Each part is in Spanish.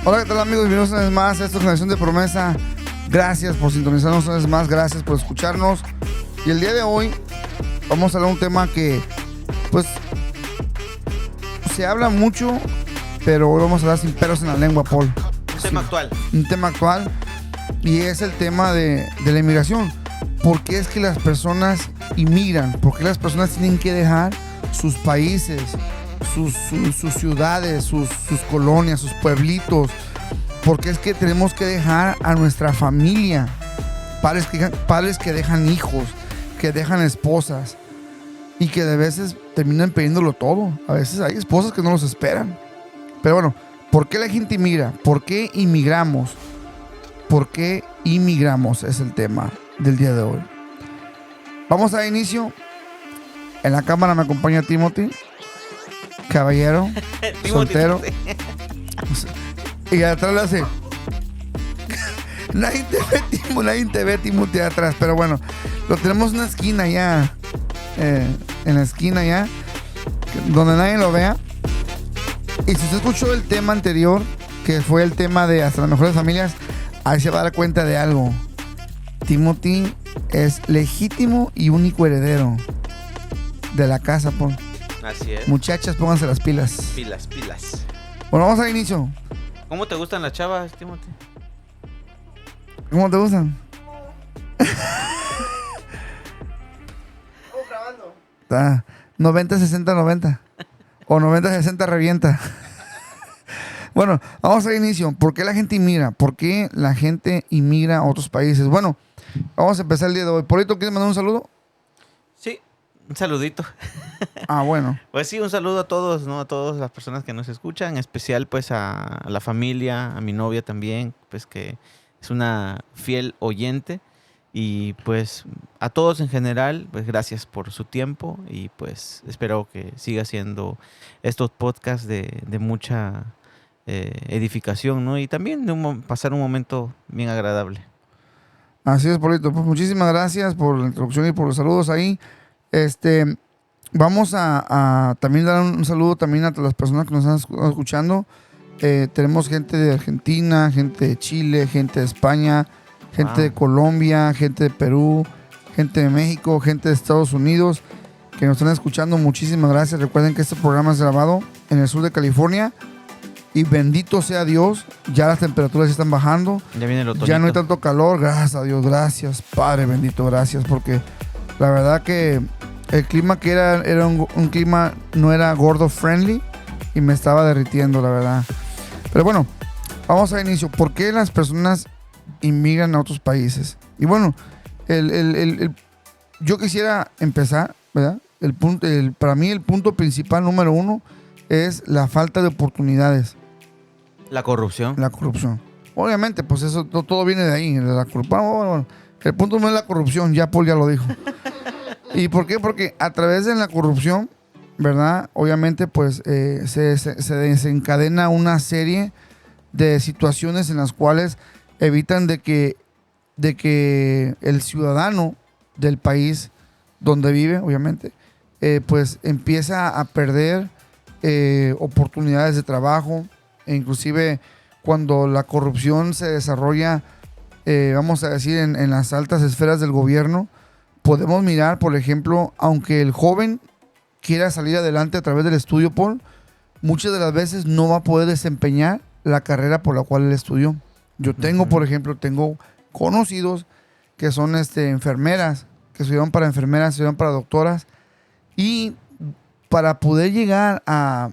Hola, ¿qué tal amigos? Bienvenidos una vez más a esta Generación de Promesa. Gracias por sintonizarnos una vez más, gracias por escucharnos. Y el día de hoy vamos a hablar de un tema que, pues, se habla mucho, pero hoy vamos a hablar sin pelos en la lengua, Paul. Un tema actual. Un tema actual, y es el tema de la inmigración. ¿Por qué es que las personas inmigran? ¿Por qué las personas tienen que dejar sus países, sus ciudades, sus colonias, sus pueblitos? ¿Por qué es que tenemos que dejar a nuestra familia? Padres que dejan hijos, que dejan esposas y que de veces terminan pidiéndolo todo. A veces hay esposas que no los esperan. Pero bueno, ¿por qué la gente inmigra? ¿Por qué inmigramos? ¿Por qué inmigramos? Es el tema del día de hoy. Vamos a dar inicio. En la cámara me acompaña Timothy, caballero, soltero. Y atrás le hace. Nadie te ve, Timothy, atrás. Pero bueno, lo tenemos en una esquina ya. En la esquina ya, donde nadie lo vea. Y si usted escuchó el tema anterior, que fue el tema de hasta las mejores familias, ahí se va a dar cuenta de algo. Timothy es legítimo y único heredero de la casa, Paul. Así es. Muchachas, pónganse las pilas. Pilas. Bueno, vamos al inicio. ¿Cómo te gustan las chavas, Timothy? ¿Cómo te gustan? Estamos grabando. Está 90-60-90. O 90-60 revienta. Bueno, vamos al inicio. ¿Por qué la gente inmigra? ¿Por qué la gente inmigra a otros países? Bueno, vamos a empezar el día de hoy. Polito, ¿quieres mandar un saludo? Sí, un saludito. Ah, bueno. Pues sí, un saludo a todos, ¿no? A todas las personas que nos escuchan, en especial pues a la familia, a mi novia también, pues que es una fiel oyente. Y pues a todos en general, pues gracias por su tiempo y pues espero que siga siendo estos podcasts de mucha edificación, ¿no? Y también de pasar un momento bien agradable. Así es, Polito. Pues muchísimas gracias por la introducción y por los saludos ahí. Vamos a también dar un saludo también a las personas que nos están escuchando. Tenemos gente de Argentina, gente de Chile, gente de España, gente de Colombia, gente de Perú, gente de México, gente de Estados Unidos que nos están escuchando. Muchísimas gracias. Recuerden que este programa es grabado en el sur de California y bendito sea Dios, ya las temperaturas están bajando. Ya viene el otoño. Ya no hay tanto calor, gracias a Dios, gracias, Padre bendito, gracias, porque la verdad que el clima que era un clima no era gordo friendly y me estaba derritiendo, la verdad. Pero bueno, vamos al inicio. ¿Por qué las personas inmigran a otros países? Y bueno, yo quisiera empezar, ¿verdad? Para mí el punto principal número uno es la falta de oportunidades. La corrupción. La corrupción. Obviamente, pues eso todo viene de ahí. La corrupción. Bueno, el punto no es la corrupción, ya Paul ya lo dijo. ¿Y por qué? Porque a través de la corrupción, ¿verdad? Obviamente, pues se desencadena una serie de situaciones en las cuales evitan de que el ciudadano del país donde vive, obviamente, pues empieza a perder oportunidades de trabajo. E inclusive cuando la corrupción se desarrolla, vamos a decir, en las altas esferas del gobierno, podemos mirar, por ejemplo, aunque el joven quiera salir adelante a través del estudio, Paul, muchas de las veces no va a poder desempeñar la carrera por la cual él estudió. Yo tengo, por ejemplo, conocidos que son enfermeras, que estudiaron para enfermeras, estudiaron para doctoras, y para poder llegar a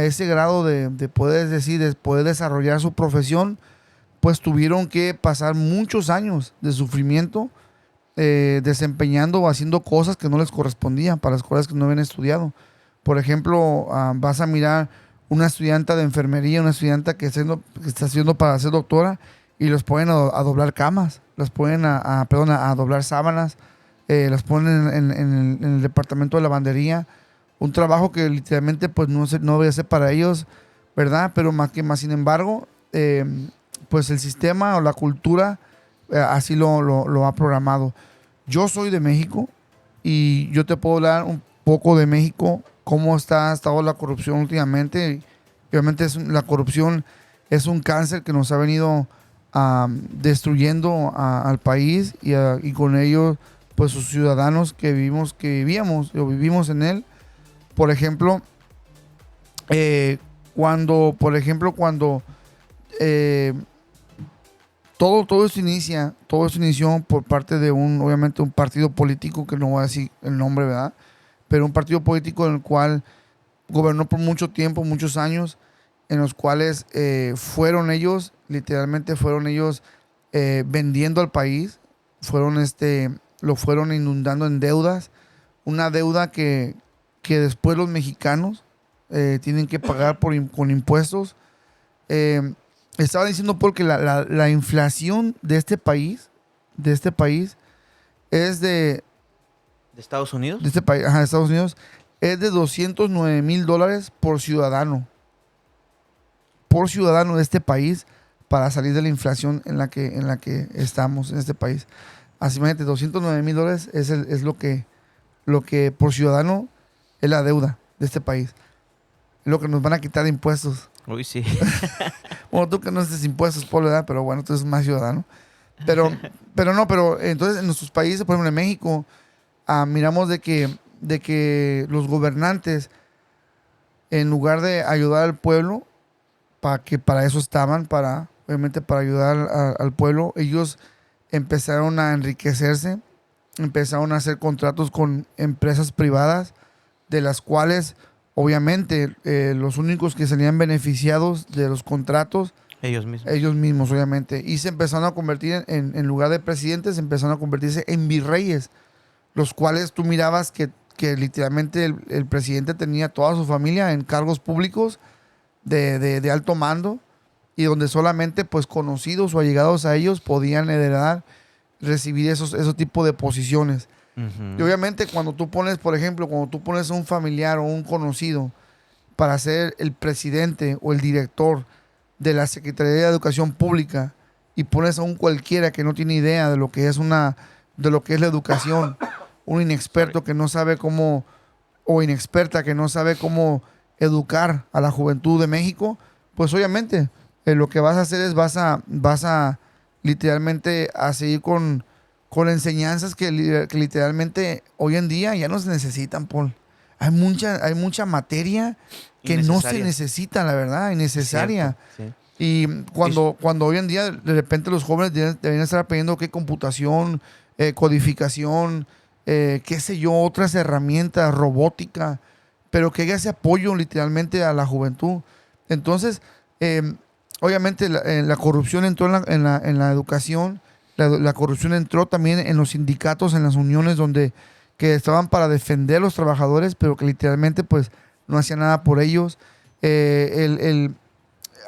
ese grado de poder decir, de poder desarrollar su profesión, pues tuvieron que pasar muchos años de sufrimiento desempeñando o haciendo cosas que no les correspondían para las cosas que no habían estudiado. Por ejemplo, vas a mirar una estudiante de enfermería, una estudiante que está haciendo para ser doctora, y los ponen a doblar camas, los ponen a doblar sábanas, los ponen en el departamento de lavandería. Un trabajo que literalmente pues no voy a hacer para ellos, ¿verdad? Pero más sin embargo, pues el sistema o la cultura así lo ha programado. Yo soy de México y yo te puedo hablar un poco de México, cómo ha estado la corrupción últimamente. Obviamente es la corrupción es un cáncer que nos ha venido destruyendo al país y con ello pues sus ciudadanos que vivimos en él. Por ejemplo, cuando todo eso inició por parte de obviamente un partido político, que no voy a decir el nombre, ¿verdad? Pero un partido político en el cual gobernó por mucho tiempo, muchos años, en los cuales literalmente fueron ellos vendiendo al país, lo fueron inundando en deudas, una deuda que después los mexicanos tienen que pagar con impuestos. Estaba diciendo Paul que la inflación de este país es ¿De Estados Unidos? de este país, de Estados Unidos, es de $209,000 por ciudadano. Por ciudadano de este país, para salir de la inflación en la que estamos en este país. Así, imagínate, $209,000 es lo que por ciudadano es la deuda de este país. Lo que nos van a quitar de impuestos. Uy, sí. Bueno, tú que no haces impuestos, Polo, ¿verdad? Pero bueno, tú eres más ciudadano. Pero entonces en nuestros países, por ejemplo en México, miramos de que los gobernantes, en lugar de ayudar al pueblo, para eso estaban, obviamente para ayudar al pueblo, ellos empezaron a enriquecerse, empezaron a hacer contratos con empresas privadas, de las cuales obviamente los únicos que salían beneficiados de los contratos, Ellos mismos. ellos mismos, obviamente. Y se empezaron a convertir en lugar de presidentes, empezaron a convertirse en virreyes, los cuales tú mirabas que literalmente el presidente tenía toda su familia en cargos públicos de alto mando, y donde solamente pues conocidos o allegados a ellos podían recibir esos tipos de posiciones. Y obviamente cuando tú pones a un familiar o un conocido para ser el presidente o el director de la Secretaría de Educación Pública, y pones a un cualquiera que no tiene idea de lo que es la educación, un inexperto que no sabe cómo, o inexperta que no sabe cómo educar a la juventud de México, pues obviamente lo que vas a hacer es vas a literalmente a seguir con enseñanzas que literalmente hoy en día ya no se necesitan, Paul. Hay mucha materia que no se necesita, la verdad, innecesaria. Sí. Y cuando hoy en día de repente los jóvenes deberían estar aprendiendo qué computación, codificación, qué sé yo, otras herramientas, robótica, pero que haya ese apoyo literalmente a la juventud. Entonces, obviamente la corrupción entró en la educación, la corrupción entró también en los sindicatos, en las uniones que estaban para defender a los trabajadores, pero que literalmente pues no hacían nada por ellos.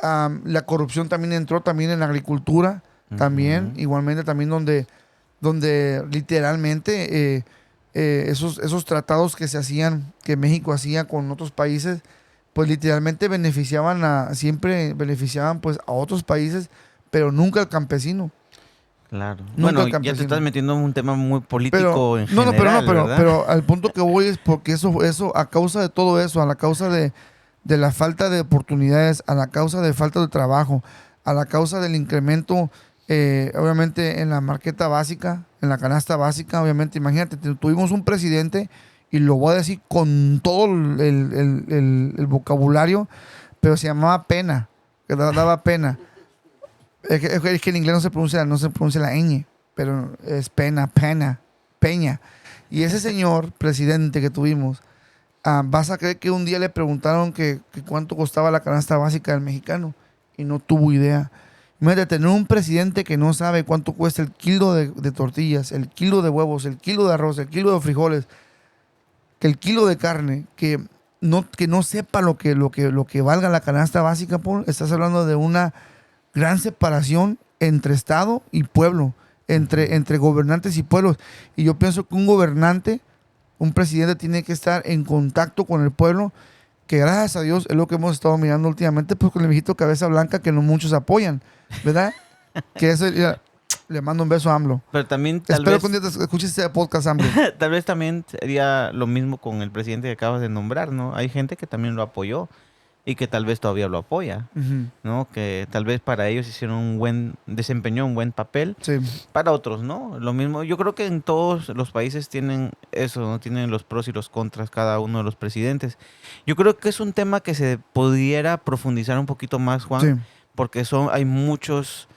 La corrupción también entró también en la agricultura, también, igualmente también donde literalmente esos tratados que se hacían, que México hacía con otros países, pues literalmente siempre beneficiaban pues a otros países, pero nunca al campesino. Claro. Nunca Bueno, ya te estás metiendo en un tema muy político en general. ¿verdad? Pero al punto que voy es porque eso a causa de todo eso, a la causa de la falta de oportunidades, a la causa de falta de trabajo, a la causa del incremento, obviamente en la marqueta básica, en la canasta básica, obviamente, imagínate, tuvimos un presidente, y lo voy a decir con todo el vocabulario, pero se llamaba Pena, que daba pena. Es que en inglés no se pronuncia la ñ, pero es Peña. Y ese señor presidente que tuvimos, vas a creer que un día le preguntaron que cuánto costaba la canasta básica del mexicano, y no tuvo idea. Imagínate tener un presidente que no sabe cuánto cuesta el kilo de tortillas, el kilo de huevos, el kilo de arroz, el kilo de frijoles, que el kilo de carne, que no sepa lo que valga la canasta básica, Paul. Estás hablando de una gran separación entre Estado y pueblo, entre gobernantes y pueblos. Y yo pienso que un presidente tiene que estar en contacto con el pueblo, que gracias a Dios es lo que hemos estado mirando últimamente, pues con el viejito cabeza blanca que no muchos apoyan, ¿verdad? Que eso, le mando un beso a AMLO. Pero también Espero que un día te escuches este podcast, AMLO. Tal vez también sería lo mismo con el presidente que acabas de nombrar, ¿no? Hay gente que también lo apoyó. y que tal vez todavía lo apoya, Ujú. ¿no? Que tal vez para ellos desempeñó un buen papel, Sí. para otros, ¿no? Lo mismo, yo creo que en todos los países tienen eso, ¿no? Tienen los pros y los contras cada uno de los presidentes. Yo creo que es un tema que se pudiera profundizar un poquito más, Sí. Juan, porque hay muchos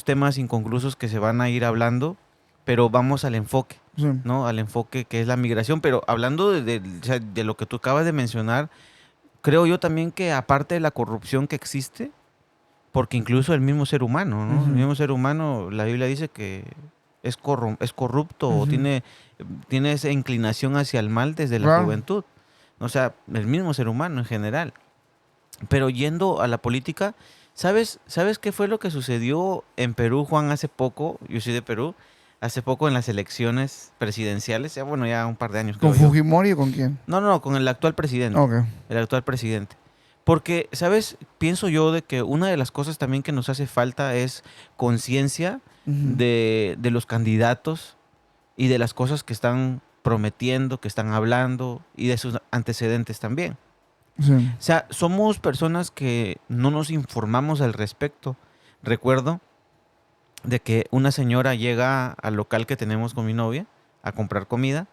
temas inconclusos que se van a ir hablando, pero vamos al enfoque, Sí. ¿no? Al enfoque que es la migración, pero hablando o sea, de lo que tú acabas de mencionar, creo yo también que aparte de la corrupción que existe, porque incluso el mismo ser humano, ¿no? El Ujú. mismo ser humano, la Biblia dice que es corrupto o Ujú. tiene esa inclinación hacia el mal desde la Claro. juventud. O sea, el mismo ser humano en general. Pero yendo a la política, ¿sabes qué fue lo que sucedió en Perú, Juan, hace poco? Yo soy de Perú. Hace poco en las elecciones presidenciales, ya bueno, ya un par de años creo ¿Con yo. Fujimori o con quién? No, con el actual presidente. Ok. El actual presidente. Porque, ¿sabes? Pienso yo de que una de las cosas también que nos hace falta es conciencia Ujú. de los candidatos y de las cosas que están prometiendo, que están hablando y de sus antecedentes también. Sí. O sea, somos personas que no nos informamos al respecto. Recuerdo de que una señora llega al local que tenemos con mi novia a comprar comida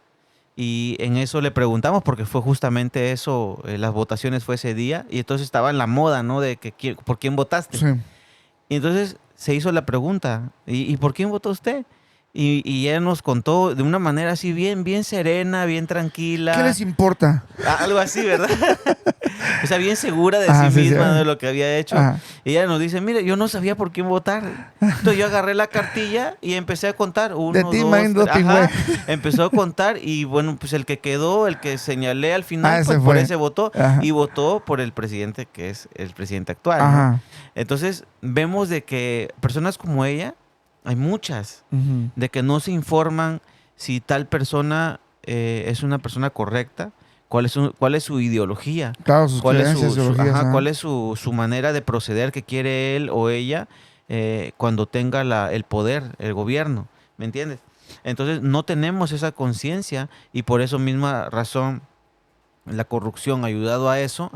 y en eso le preguntamos porque fue justamente eso, las votaciones fue ese día y entonces estaba en la moda, ¿no? De que por quién votaste. Sí. Y entonces se hizo la pregunta, ¿y por quién votó usted? Y ella nos contó de una manera así bien serena, bien ¿Qué tranquila, les importa? algo así, ¿verdad? O sea, bien segura de Ajá, sí sí, sí. misma, de lo que había hecho. Ajá. Y ella nos dice, mire, yo no sabía por quién votar. Entonces yo agarré la cartilla y empecé a contar. De Uno, ti, dos, Maín, dos tres. pingüe. Ajá. Empezó a contar y bueno, pues el que quedó, el que señalé al final, Ese pues por fue. ese votó. Ajá. Y votó por el presidente que es el presidente actual, ¿no? Ajá. Entonces vemos de que personas como ella, hay muchas, Ujú. de que no se informan si tal persona es una persona correcta, cuál es su ideología, Claro, sus creencias, ideologías. Ajá. cuál es su manera de proceder que quiere él o ella cuando tenga el poder, el gobierno, ¿me entiendes? Entonces no tenemos esa conciencia y por eso misma razón la corrupción ha ayudado a eso,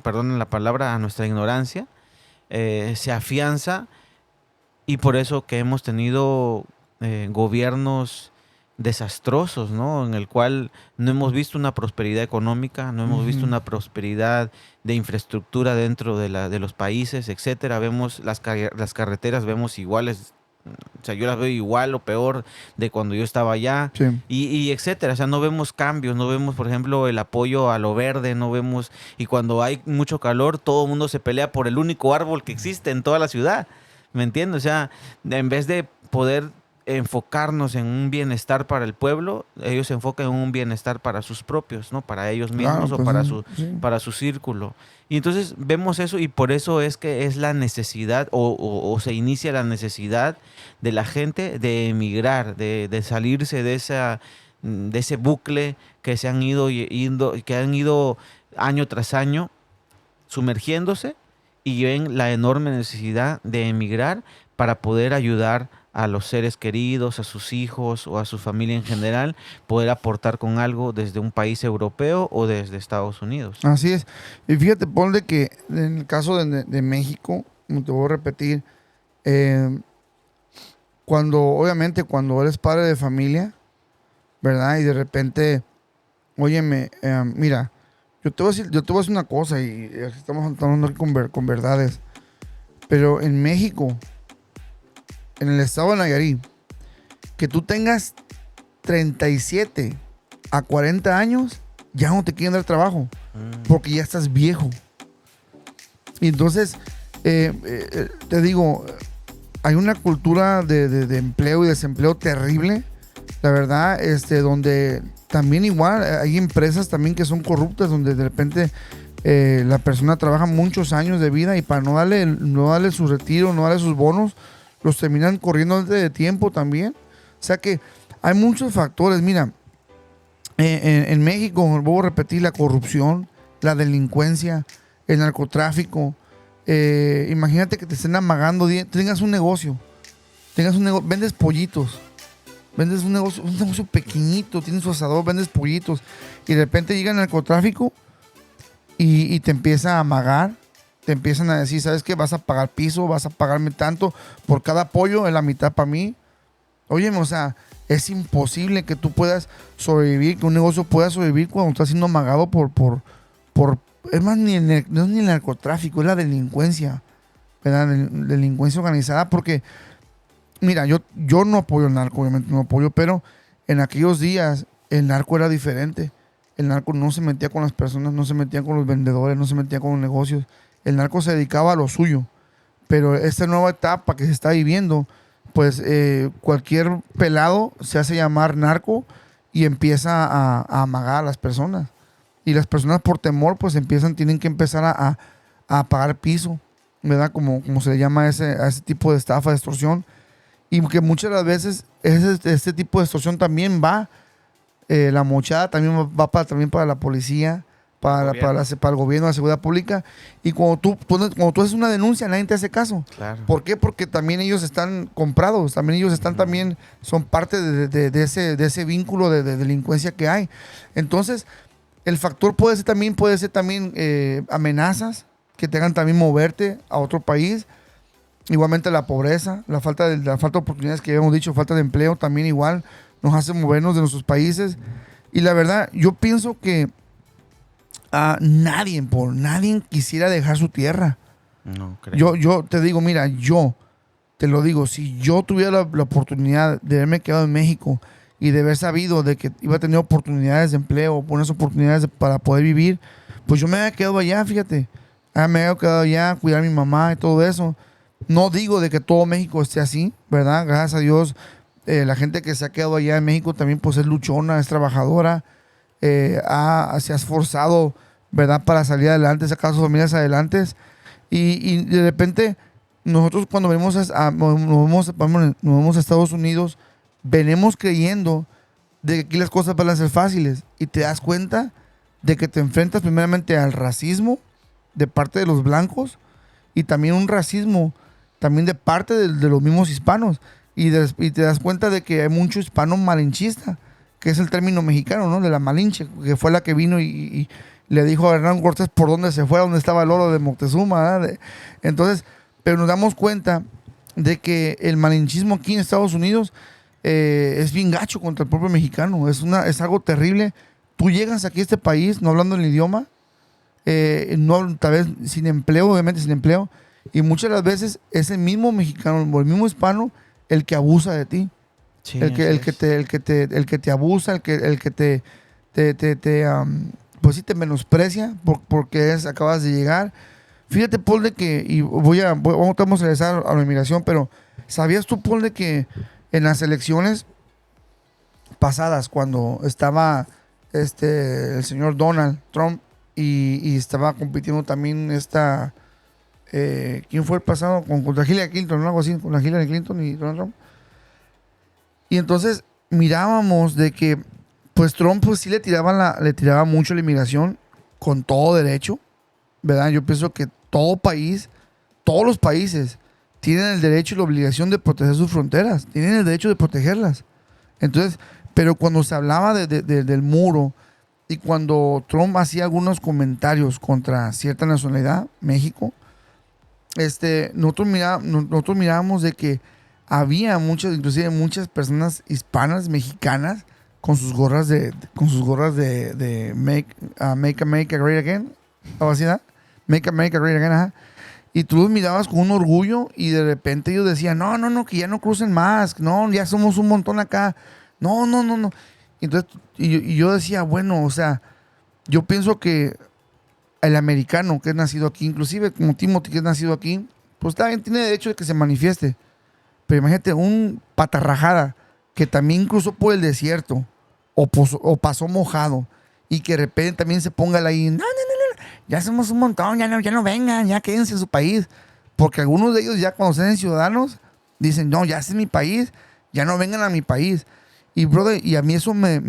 perdonen la palabra, a nuestra ignorancia, se afianza y por eso que hemos tenido gobiernos desastrosos, ¿no? En el cual no hemos visto una prosperidad económica, no hemos visto Ujú. una prosperidad de infraestructura dentro de los países, etcétera. Vemos las carreteras, vemos iguales, o sea, yo las veo igual o peor de cuando yo estaba allá Sí. y etcétera. O sea, no vemos cambios, no vemos, por ejemplo, el apoyo a lo verde, no vemos, y cuando hay mucho calor, todo el mundo se pelea por el único árbol que existe en toda la ciudad. ¿Me entiendes? O sea, en vez de poder enfocarnos en un bienestar para el pueblo, ellos se enfocan en un bienestar para sus propios, ¿no? Para ellos Claro, mismos o pues para sí, sí. para su círculo. Y entonces vemos eso y por eso es que es la necesidad o se inicia la necesidad de la gente de emigrar, de salirse de ese bucle que se han que han ido año tras año sumergiéndose y ven la enorme necesidad de emigrar para poder ayudar a los seres queridos, a sus hijos o a su familia en general, poder aportar con algo desde un país europeo o desde Estados Unidos. Así es. Y fíjate, ponle que en el caso de México, como te voy a repetir, obviamente, cuando eres padre de familia, ¿verdad? Y de repente, óyeme, mira, yo te voy a decir una cosa, y estamos hablando aquí con verdades, pero en México, en el estado de Nayarit, que tú tengas 37 a 40 años, ya no te quieren dar trabajo, porque ya estás viejo. Y entonces, te digo, hay una cultura de empleo y desempleo terrible, la verdad, donde también igual hay empresas también que son corruptas, donde de repente la persona trabaja muchos años de vida y para no darle su retiro, no darle sus bonos, los terminan corriendo antes de tiempo también. O sea que hay muchos factores. Mira, en México, vuelvo a repetir, la corrupción, la delincuencia, el narcotráfico. Imagínate que te estén amagando, tengas un negocio, vendes pollitos, vendes un negocio pequeñito, tienes su asador, vendes pollitos y de repente llega el narcotráfico y te empieza a amagar, te empiezan a decir, ¿sabes qué? Vas a pagar piso, vas a pagarme tanto, por cada pollo es la mitad para mí. Óyeme, o sea, es imposible que tú puedas sobrevivir, que un negocio pueda sobrevivir cuando estás siendo amagado por es más, no es ni el narcotráfico, es la delincuencia, ¿verdad? Delincuencia organizada, porque, mira, yo no apoyo el narco, obviamente no apoyo, pero en aquellos días el narco era diferente. El narco no se metía con las personas, no se metía con los vendedores, no se metía con los negocios. El narco se dedicaba a lo suyo. Pero esta nueva etapa que se está viviendo, pues cualquier pelado se hace llamar narco y empieza a amagar a las personas. Y las personas por temor, pues tienen que empezar a pagar piso, ¿verdad? Como se le llama a ese tipo de estafa, de extorsión. Y que muchas de las veces este tipo de extorsión también va, la mochada también va también para la policía, para el gobierno, la seguridad pública. Y cuando tú haces una denuncia, nadie te hace caso. Claro. ¿Por qué? Porque también ellos están comprados, también ellos están también, son parte de ese vínculo de delincuencia que hay. Entonces, el factor puede ser también amenazas que te hagan también moverte a otro país. Igualmente la pobreza, la falta de oportunidades que habíamos dicho, falta de empleo también igual nos hace movernos de nuestros países. Y la verdad, yo pienso que nadie quisiera dejar su tierra. No creo. Yo te digo, mira, yo te lo digo, si yo tuviera la oportunidad de haberme quedado en México y de haber sabido de que iba a tener oportunidades de empleo, buenas oportunidades para poder vivir, pues yo me había quedado allá, fíjate. Me había quedado allá, cuidar a mi mamá y todo eso. No digo de que todo México esté así, ¿verdad? Gracias a Dios, la gente que se ha quedado allá en México también pues es luchona, es trabajadora, se ha esforzado, ¿verdad? Para salir adelante, sacar a sus familias adelante. Y de repente, nosotros cuando nos vemos a Estados Unidos, venimos creyendo de que aquí las cosas van a ser fáciles. Y te das cuenta de que te enfrentas primeramente al racismo de parte de los blancos y también un racismo también de parte de los mismos hispanos. Y te das cuenta de que hay mucho hispano malinchista, que es el término mexicano, ¿no? De la Malinche, que fue la que vino y le dijo a Hernán Cortés por dónde se fue, dónde estaba el oro de Moctezuma, ¿verdad? Entonces, pero nos damos cuenta de que el malinchismo aquí en Estados Unidos es bien gacho contra el propio mexicano. Es algo terrible. Tú llegas aquí a este país no hablando el idioma, tal vez sin empleo, obviamente sin empleo, y muchas de las veces es el mismo mexicano o el mismo hispano el que abusa de ti. Sí, el que te abusa, el que pues sí te menosprecia porque acabas de llegar. Fíjate, Paul, de que, y vamos a regresar a la inmigración, pero ¿sabías tú, Paul, de que en las elecciones pasadas, cuando estaba el señor Donald Trump y estaba compitiendo también ¿quién fue el pasado? Contra Hillary Clinton, ¿no? Algo así, con la Hillary Clinton y Donald Trump. Y entonces mirábamos de que pues Trump pues sí le tiraba mucho a la inmigración con todo derecho, ¿verdad? Yo pienso que todos los países tienen el derecho y la obligación de proteger sus fronteras, tienen el derecho de protegerlas. Entonces, pero cuando se hablaba del muro y cuando Trump hacía algunos comentarios contra cierta nacionalidad, México, nosotros mirábamos de que había inclusive muchas personas hispanas, mexicanas, con sus gorras de Make America Great Again, o así, ¿no? Make America Great Again, ajá. Y tú los mirabas con un orgullo y de repente ellos decían, no, que ya no crucen más, no, ya somos un montón acá, no. Entonces, y yo decía, bueno, o sea, yo pienso que el americano que es nacido aquí, inclusive como Timothy que es nacido aquí, pues también tiene derecho de que se manifieste. Pero imagínate un patarrajada que también cruzó por el desierto o pasó mojado y que de repente también se ponga ahí, no, ya somos un montón, ya no vengan, ya quédense en su país. Porque algunos de ellos ya cuando sean ciudadanos dicen, no, ya ese es mi país, ya no vengan a mi país. Y brother, y a mí eso me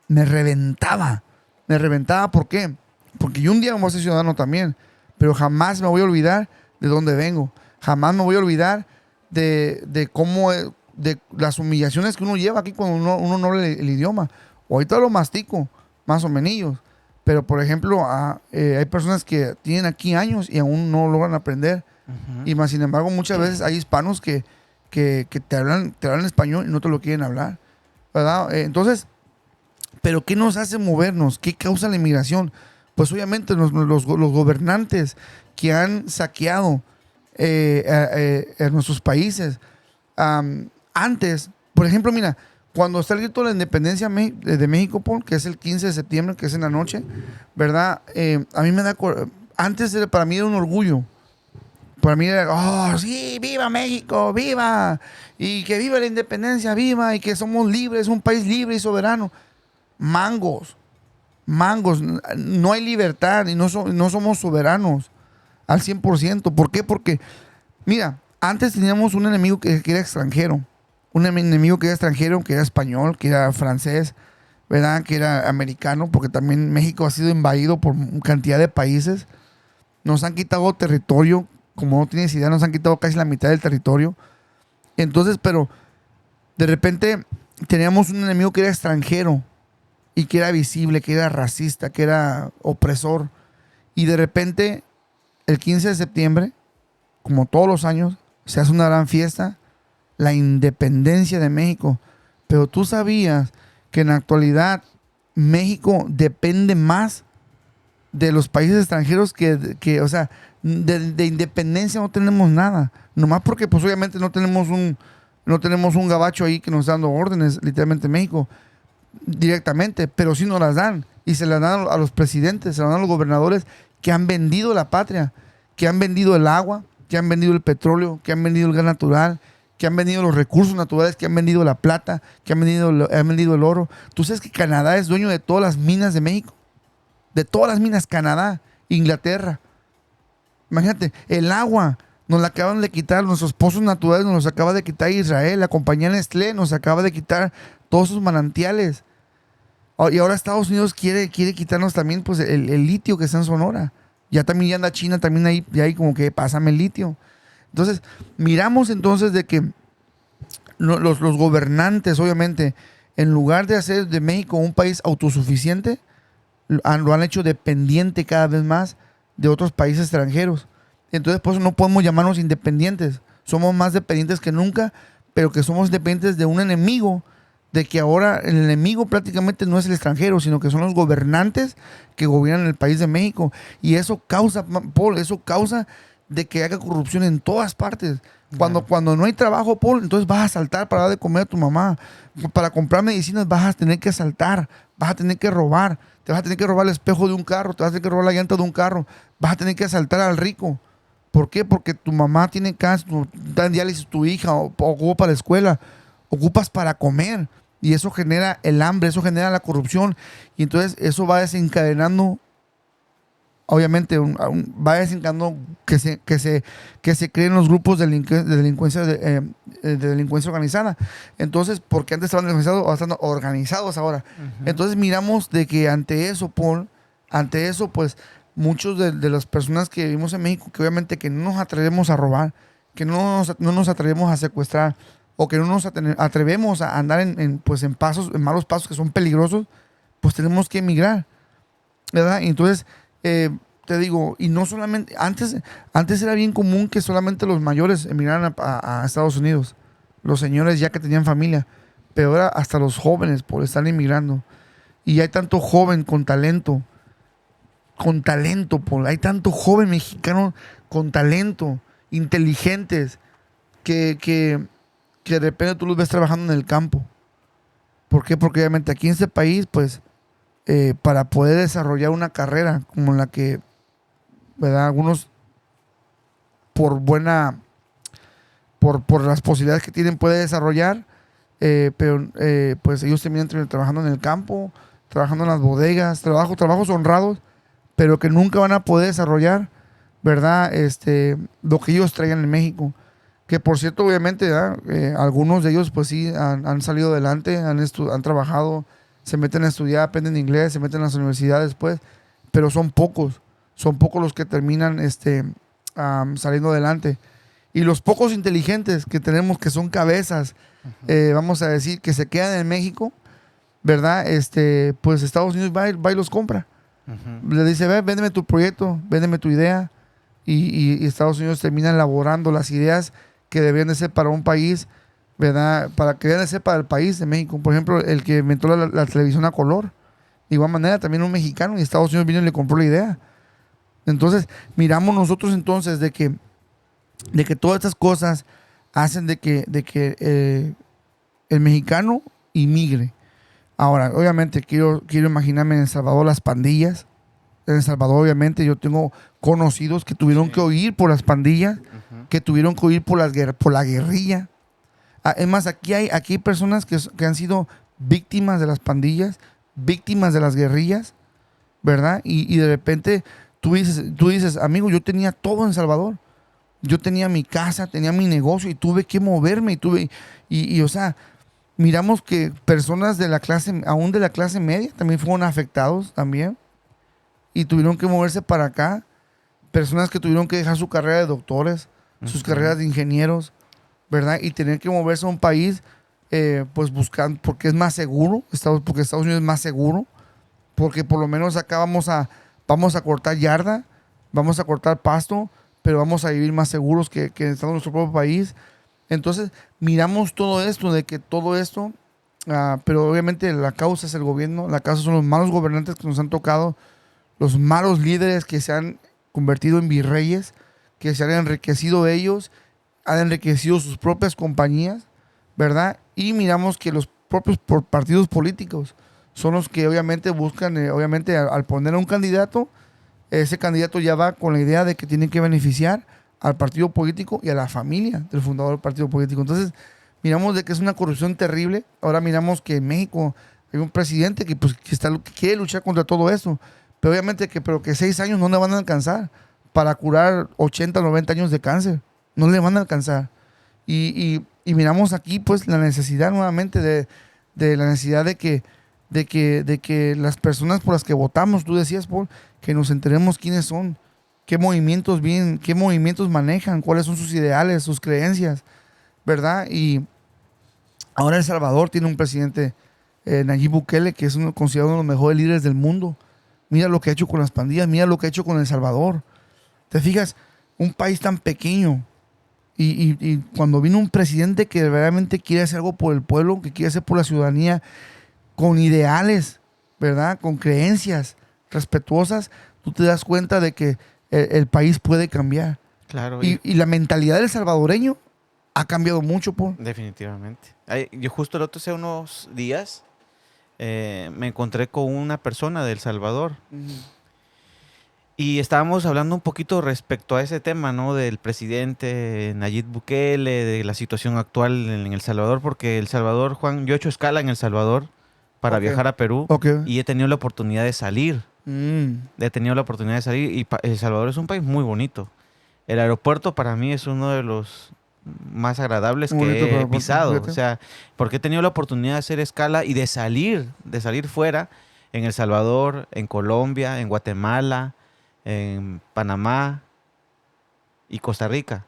reventaba. Me reventaba, ¿por qué? Porque yo un día voy a ser ciudadano también, pero jamás me voy a olvidar de dónde vengo. Jamás me voy a olvidar de cómo, de las humillaciones que uno lleva aquí cuando uno no habla el idioma. Ahorita lo mastico, más o menos, Pero, por ejemplo, hay personas que tienen aquí años y aún no logran aprender. Ujú. Y más sin embargo, muchas veces hay hispanos que te hablan español y no te lo quieren hablar, ¿verdad? Entonces, ¿pero qué nos hace movernos? ¿Qué causa la inmigración? Pues obviamente los gobernantes que han saqueado a nuestros países. Antes, por ejemplo, mira, cuando está el grito de la independencia de México, Paul, que es el 15 de septiembre, que es en la noche, ¿verdad? A mí me da... Antes para mí era un orgullo. Para mí era, oh, sí, viva México, viva. Y que viva la independencia, viva. Y que somos libres, un país libre y soberano. Mangos, mangos. No hay libertad y no somos soberanos al 100%. ¿Por qué? Porque, mira, antes teníamos un enemigo que era extranjero. Un enemigo que era extranjero, que era español, que era francés, ¿verdad? Que era americano, porque también México ha sido invadido por cantidad de países. Nos han quitado territorio, como no tienes idea, nos han quitado casi la mitad del territorio. Entonces, pero de repente teníamos un enemigo que era extranjero y que era visible, que era racista, que era opresor. Y de repente, el 15 de septiembre, como todos los años, se hace una gran fiesta, la independencia de México. Pero tú sabías que en la actualidad México depende más de los países extranjeros o sea, de independencia no tenemos nada. Nomás porque, pues obviamente no tenemos un gabacho ahí que nos está dando órdenes, literalmente en México, directamente, pero sí nos las dan. Y se las dan a los presidentes, se las dan a los gobernadores que han vendido la patria, que han vendido el agua, que han vendido el petróleo, que han vendido el gas natural, que han vendido los recursos naturales, que han vendido la plata, que han vendido el oro. ¿Tú sabes que Canadá es dueño de todas las minas de México? De todas las minas, Canadá, Inglaterra. Imagínate, el agua nos la acaban de quitar, nuestros pozos naturales nos los acaba de quitar Israel, la compañía Nestlé nos acaba de quitar todos sus manantiales. Y ahora Estados Unidos quiere quitarnos también pues, el litio que está en Sonora. Ya también ya anda China también ahí como que pásame el litio. Entonces, miramos entonces de que los gobernantes, obviamente, en lugar de hacer de México un país autosuficiente, lo han hecho dependiente cada vez más de otros países extranjeros. Entonces, por eso no podemos llamarnos independientes. Somos más dependientes que nunca, pero que somos dependientes de un enemigo, de que ahora el enemigo prácticamente no es el extranjero, sino que son los gobernantes que gobiernan el país de México. Y eso causa, Paul, eso causa de que haya corrupción en todas partes. Cuando no hay trabajo, Paul, entonces vas a asaltar para dar de comer a tu mamá. Para comprar medicinas vas a tener que asaltar, vas a tener que robar. Te vas a tener que robar el espejo de un carro, te vas a tener que robar la llanta de un carro, vas a tener que asaltar al rico. ¿Por qué? Porque tu mamá tiene cáncer, está en diálisis tu hija, o ocupa la escuela, ocupas para comer. Y eso genera el hambre, eso genera la corrupción. Y entonces eso va desencadenando, obviamente, va desencadenando que se creen los grupos de delincuencia organizada. Entonces, porque antes estaban desorganizados, ahora están organizados ahora. Ujú. Entonces miramos de que ante eso, Paul, ante eso, pues, muchos de las personas que vivimos en México, que obviamente que no nos atrevemos a robar, que no nos atrevemos a secuestrar, o que no nos atrevemos a andar en malos pasos que son peligrosos, pues tenemos que emigrar, ¿verdad? Y entonces, te digo, y no solamente, antes era bien común que solamente los mayores emigraran a Estados Unidos, los señores ya que tenían familia, pero ahora hasta los jóvenes por estar emigrando. Y hay tanto joven con talento, Paul, hay tanto joven mexicano con talento, inteligentes, que de repente tú los ves trabajando en el campo. ¿Por qué? Porque obviamente aquí en este país, pues, para poder desarrollar una carrera como la que, ¿verdad? Algunos por las posibilidades que tienen puede desarrollar, pero pues ellos terminan trabajando en el campo, trabajando en las bodegas, trabajos honrados, pero que nunca van a poder desarrollar, ¿verdad? Lo que ellos traigan en México. Que por cierto, obviamente, algunos de ellos pues sí han salido adelante, han trabajado, se meten a estudiar, aprenden inglés, se meten a las universidades pues, pero son pocos los que terminan saliendo adelante. Y los pocos inteligentes que tenemos, que son cabezas, vamos a decir, que se quedan en México, ¿verdad? Pues Estados Unidos va y los compra. Le dice, ve, véndeme tu proyecto, véndeme tu idea. Y Estados Unidos termina elaborando las ideas que deberían de ser para un país, ¿verdad? Para que deberían de ser para el país de México. Por ejemplo, el que inventó la televisión a color. De igual manera, también un mexicano, y Estados Unidos vino y le compró la idea. Entonces, miramos nosotros entonces de que todas estas cosas hacen de que el mexicano inmigre. Ahora, obviamente, quiero imaginarme en El Salvador las pandillas. En El Salvador, obviamente, yo tengo conocidos que tuvieron que huir por las pandillas, que tuvieron que huir por la guerrilla. Es más, aquí hay personas que han sido víctimas de las pandillas, víctimas de las guerrillas, ¿verdad? Y de repente tú dices, amigo, yo tenía todo en El Salvador. Yo tenía mi casa, tenía mi negocio y tuve que moverme o sea, miramos que personas de la clase, aún de la clase media, también fueron afectados también y tuvieron que moverse para acá. Personas que tuvieron que dejar su carrera de doctores, sus carreras de ingenieros, ¿verdad? Y tener que moverse a un país, pues buscando, porque es más seguro, porque Estados Unidos es más seguro, porque por lo menos acá vamos a cortar yarda, vamos a cortar pasto, pero vamos a vivir más seguros que estando en nuestro propio país. Entonces, miramos todo esto, pero obviamente la causa es el gobierno, la causa son los malos gobernantes que nos han tocado, los malos líderes que se han convertido en virreyes, que se han enriquecido ellos, han enriquecido sus propias compañías, ¿verdad? Y miramos que los propios partidos políticos son los que obviamente buscan, obviamente al poner a un candidato, ese candidato ya va con la idea de que tiene que beneficiar al partido político y a la familia del fundador del partido político. Entonces, miramos de que es una corrupción terrible. Ahora miramos que en México hay un presidente que quiere luchar contra todo eso. Pero obviamente pero que 6 años no le van a alcanzar para curar 80, 90 años de cáncer. No le van a alcanzar. Y miramos aquí pues la necesidad nuevamente de la necesidad de que las personas por las que votamos, tú decías, Paul, que nos enteremos quiénes son, qué movimientos manejan, cuáles son sus ideales, sus creencias, ¿verdad? Y ahora El Salvador tiene un presidente, Nayib Bukele, que es considerado uno de los mejores líderes del mundo. Mira lo que ha hecho con las pandillas, mira lo que ha hecho con El Salvador. ¿Te fijas? Un país tan pequeño. Y cuando vino un presidente que verdaderamente quiere hacer algo por el pueblo, que quiere hacer por la ciudadanía, con ideales, ¿verdad? Con creencias respetuosas, tú te das cuenta de que el país puede cambiar. Claro. Y la mentalidad del salvadoreño ha cambiado mucho, Paul. Definitivamente. Yo justo hace unos días me encontré con una persona de El Salvador. Y estábamos hablando un poquito respecto a ese tema, ¿no? Del presidente Nayib Bukele, de la situación actual en El Salvador, porque El Salvador, Juan, yo he hecho escala en El Salvador para viajar a Perú y he tenido la oportunidad de salir. He tenido la oportunidad de salir y El Salvador es un país muy bonito. El aeropuerto para mí es uno de los más agradables que he pisado. O sea, porque he tenido la oportunidad de hacer escala y de salir fuera en El Salvador, en Colombia, en Guatemala, en Panamá y Costa Rica.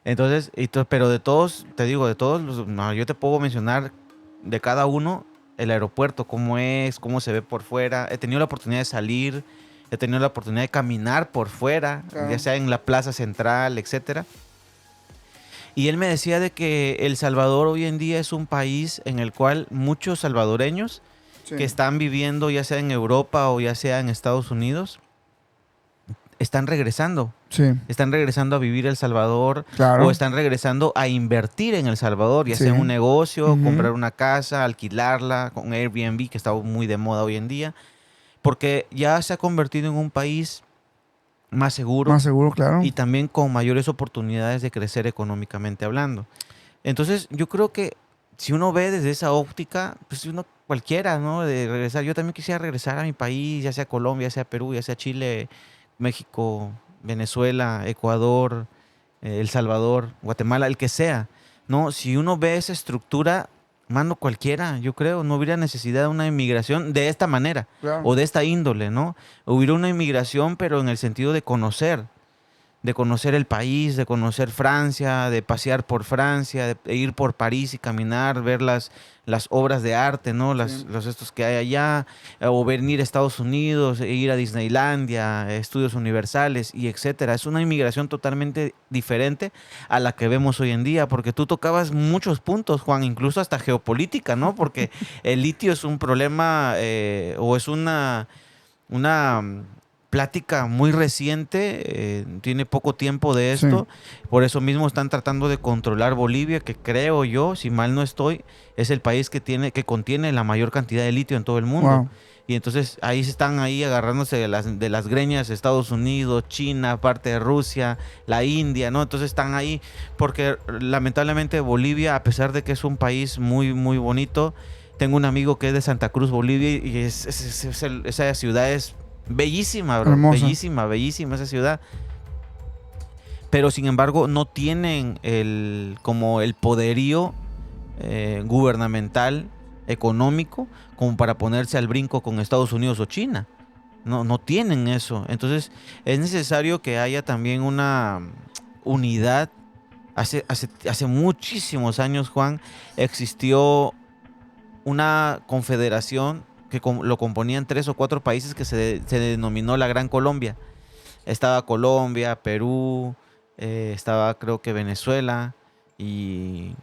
Entonces, pero de todos, te digo, yo te puedo mencionar de cada uno el aeropuerto, cómo es, cómo se ve por fuera. He tenido la oportunidad de salir, he tenido la oportunidad de caminar por fuera, ya sea en la plaza central, etcétera. Y él me decía de que El Salvador hoy en día es un país en el cual muchos salvadoreños que están viviendo ya sea en Europa o ya sea en Estados Unidos, están regresando. Están regresando a vivir El Salvador o están regresando a invertir en El Salvador, ya sea en un negocio, comprar una casa, alquilarla con Airbnb, que está muy de moda hoy en día, porque ya se ha convertido en un país más seguro, claro, y también con mayores oportunidades de crecer económicamente hablando. Entonces, yo creo que si uno ve desde esa óptica, pues uno cualquiera, ¿no? De regresar. Yo también quisiera regresar a mi país, ya sea Colombia, ya sea Perú, ya sea Chile, México, Venezuela, Ecuador, El Salvador, Guatemala, el que sea, ¿no? Si uno ve esa estructura, mano, cualquiera, yo creo, no hubiera necesidad de una inmigración de esta manera o de esta índole, ¿no? Hubiera una inmigración, pero en el sentido de conocer, de conocer el país, de conocer Francia, de pasear por Francia, de ir por París y caminar, ver las obras de arte, ¿no? Sí. Los estos que hay allá, o venir a Estados Unidos, e ir a Disneylandia, estudios universales y etcétera. Es una inmigración totalmente diferente a la que vemos hoy en día, porque tú tocabas muchos puntos, Juan, incluso hasta geopolítica, ¿no? Porque el litio es un problema o es una plática muy reciente, tiene poco tiempo de Sí. esto, por eso mismo están tratando de controlar Bolivia, que creo yo, si mal no estoy, es el país que contiene la mayor cantidad de litio en todo el mundo. Wow. Y entonces ahí se están ahí agarrándose de las greñas Estados Unidos, China, parte de Rusia, la India, ¿no? Entonces están ahí porque lamentablemente Bolivia, a pesar de que es un país muy, muy bonito, tengo un amigo que es de Santa Cruz, Bolivia, y esa ciudad es bellísima, bro. Hermosa. Bellísima, bellísima esa ciudad. Pero sin embargo no tienen como el poderío gubernamental, económico, como para ponerse al brinco con Estados Unidos o China. No tienen eso. Entonces es necesario que haya también una unidad. Hace muchísimos años, Juan, existió una confederación que lo componían 3 o 4 países que se denominó la Gran Colombia. Estaba Colombia, Perú, estaba creo que Venezuela y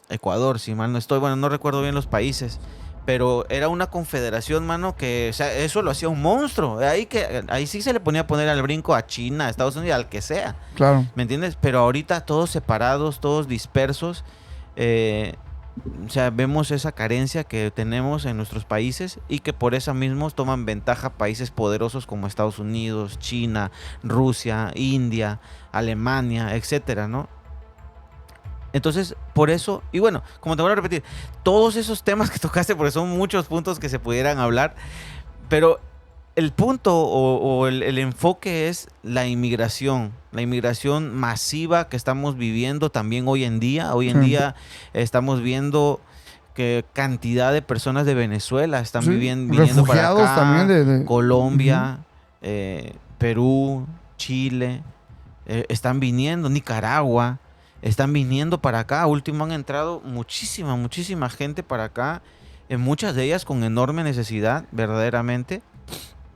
Ecuador, si mal no estoy. Bueno, no recuerdo bien los países, pero era una confederación, mano, que, o sea, eso lo hacía un monstruo. Ahí sí se le ponía a poner al brinco a China, a Estados Unidos, al que sea. Claro. ¿Me entiendes? Pero ahorita todos separados, todos dispersos. O sea, vemos esa carencia que tenemos en nuestros países y que por eso mismo toman ventaja países poderosos como Estados Unidos, China, Rusia, India, Alemania, etcétera, ¿no? Entonces, por eso, y bueno, como te voy a repetir, todos esos temas que tocaste, porque son muchos puntos que se pudieran hablar, pero el punto o el enfoque es la inmigración masiva que estamos viviendo también hoy en día. Hoy en Sí. día estamos viendo que cantidad de personas de Venezuela están Sí, viniendo para refugiados acá, también de Colombia, Perú, Chile, están viniendo, Nicaragua, están viniendo para acá. Último han entrado muchísima gente para acá, muchas de ellas con enorme necesidad, verdaderamente.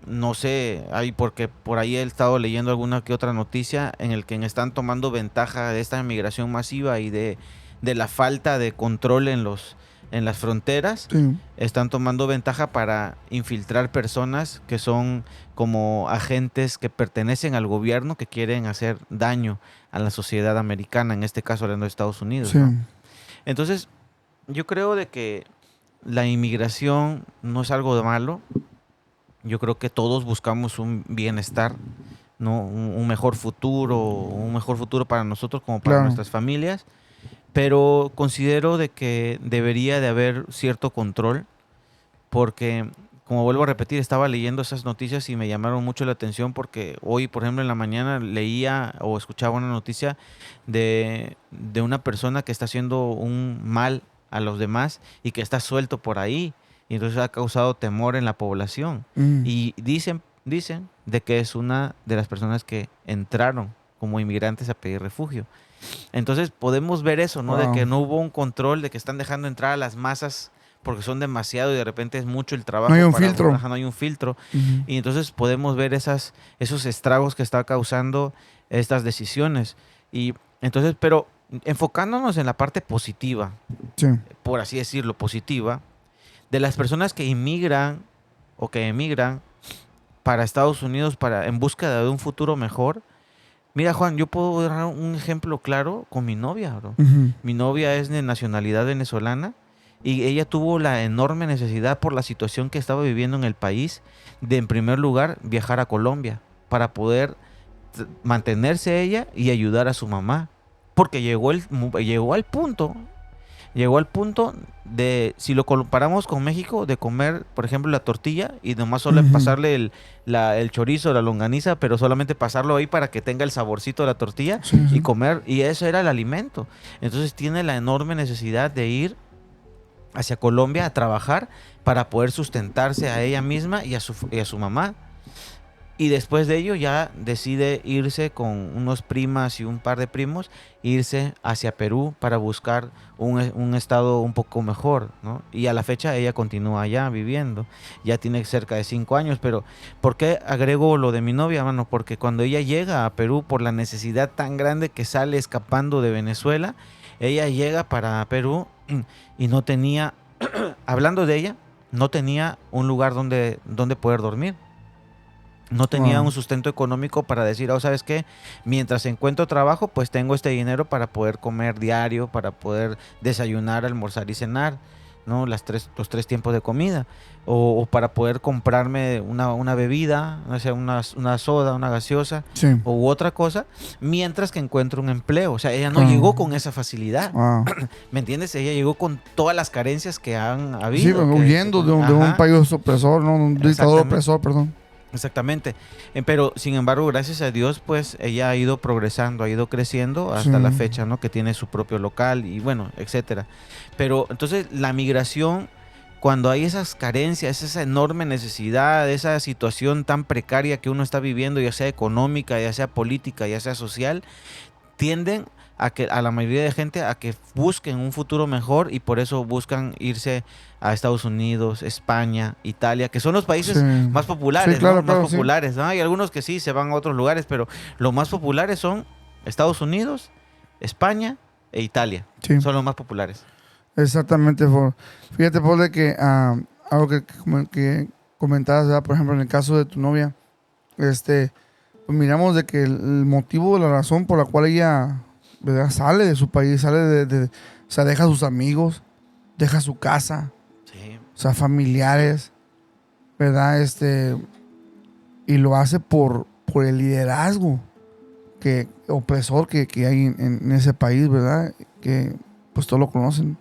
No sé, porque por ahí he estado leyendo alguna que otra noticia en el que están tomando ventaja de esta inmigración masiva y de la falta de control en las fronteras. Sí. Están tomando ventaja para infiltrar personas que son como agentes que pertenecen al gobierno, que quieren hacer daño a la sociedad americana, en este caso hablando de Estados Unidos, Sí. ¿no? Entonces, yo creo de que la inmigración no es algo de malo. Yo creo que todos buscamos un bienestar, ¿no? Un mejor futuro para nosotros como para Claro. nuestras familias, pero considero de que debería de haber cierto control, porque, como vuelvo a repetir, estaba leyendo esas noticias y me llamaron mucho la atención porque hoy, por ejemplo, en la mañana leía o escuchaba una noticia de una persona que está haciendo un mal a los demás y que está suelto por ahí. Y entonces ha causado temor en la población. Mm. Y dicen de que es una de las personas que entraron como inmigrantes a pedir refugio. Entonces podemos ver eso, ¿no? Wow. De que no hubo un control, de que están dejando entrar a las masas porque son demasiado y de repente es mucho el trabajo. No hay un filtro. No hay un filtro. Ujú. Y entonces podemos ver esos estragos que está causando estas decisiones. Y entonces, pero enfocándonos en la parte positiva, Sí. por así decirlo, positiva, de las personas que inmigran o que emigran para Estados Unidos en búsqueda de un futuro mejor. Mira, Juan, yo puedo dar un ejemplo claro con mi novia, bro. Ujú. Mi novia es de nacionalidad venezolana y ella tuvo la enorme necesidad por la situación que estaba viviendo en el país de, en primer lugar, viajar a Colombia para poder mantenerse ella y ayudar a su mamá. Porque llegó al punto de, si lo comparamos con México, de comer, por ejemplo, la tortilla y nomás solo Ujú. pasarle el chorizo, la longaniza, pero solamente pasarlo ahí para que tenga el saborcito de la tortilla Sí, sí. y comer, y eso era el alimento. Entonces tiene la enorme necesidad de ir hacia Colombia a trabajar para poder sustentarse a ella misma y a su mamá. Y después de ello ya decide irse con unos primas y un par de primos, irse hacia Perú para buscar un estado un poco mejor, ¿no? Y a la fecha ella continúa allá viviendo. Ya tiene cerca de 5 años, pero ¿por qué agrego lo de mi novia, mano? Porque cuando ella llega a Perú por la necesidad tan grande que sale escapando de Venezuela, ella llega para Perú y no tenía, hablando de ella, no tenía un lugar donde poder dormir. No tenía un sustento económico para decir, ¿sabes qué? Mientras encuentro trabajo, pues tengo este dinero para poder comer diario, para poder desayunar, almorzar y cenar, ¿no? Los 3 tiempos de comida. O para poder comprarme una bebida, o sea, una soda, una gaseosa, Sí. u otra cosa, mientras que encuentro un empleo. O sea, ella no llegó con esa facilidad. ¿Me entiendes? Ella llegó con todas las carencias que han habido. Sí, huyendo de un país opresor, ¿no? Un dictador opresor, perdón. Exactamente, pero sin embargo, gracias a Dios, pues ella ha ido progresando, ha ido creciendo hasta la fecha, ¿no? Que tiene su propio local y bueno, etcétera. Pero entonces la migración, cuando hay esas carencias, esa enorme necesidad, esa situación tan precaria que uno está viviendo, ya sea económica, ya sea política, ya sea social, tienden a la mayoría de gente a que busquen un futuro mejor y por eso buscan irse a Estados Unidos, España, Italia, que son los países más populares, sí, claro, ¿no? claro, Más populares, ¿no? Hay algunos que sí se van a otros lugares, pero los más populares son Estados Unidos, España e Italia. Sí. Son los más populares. Exactamente, fíjate, Paul, de que algo que comentabas, ¿verdad? Por ejemplo, en el caso de tu novia, pues miramos de que el motivo, la razón por la cual ella, ¿verdad?, sale de su país, sale o sea, deja a sus amigos, deja su casa, o sea, familiares, ¿verdad? Y lo hace por el liderazgo opresor que hay en ese país, ¿verdad? Que pues todos lo conocen.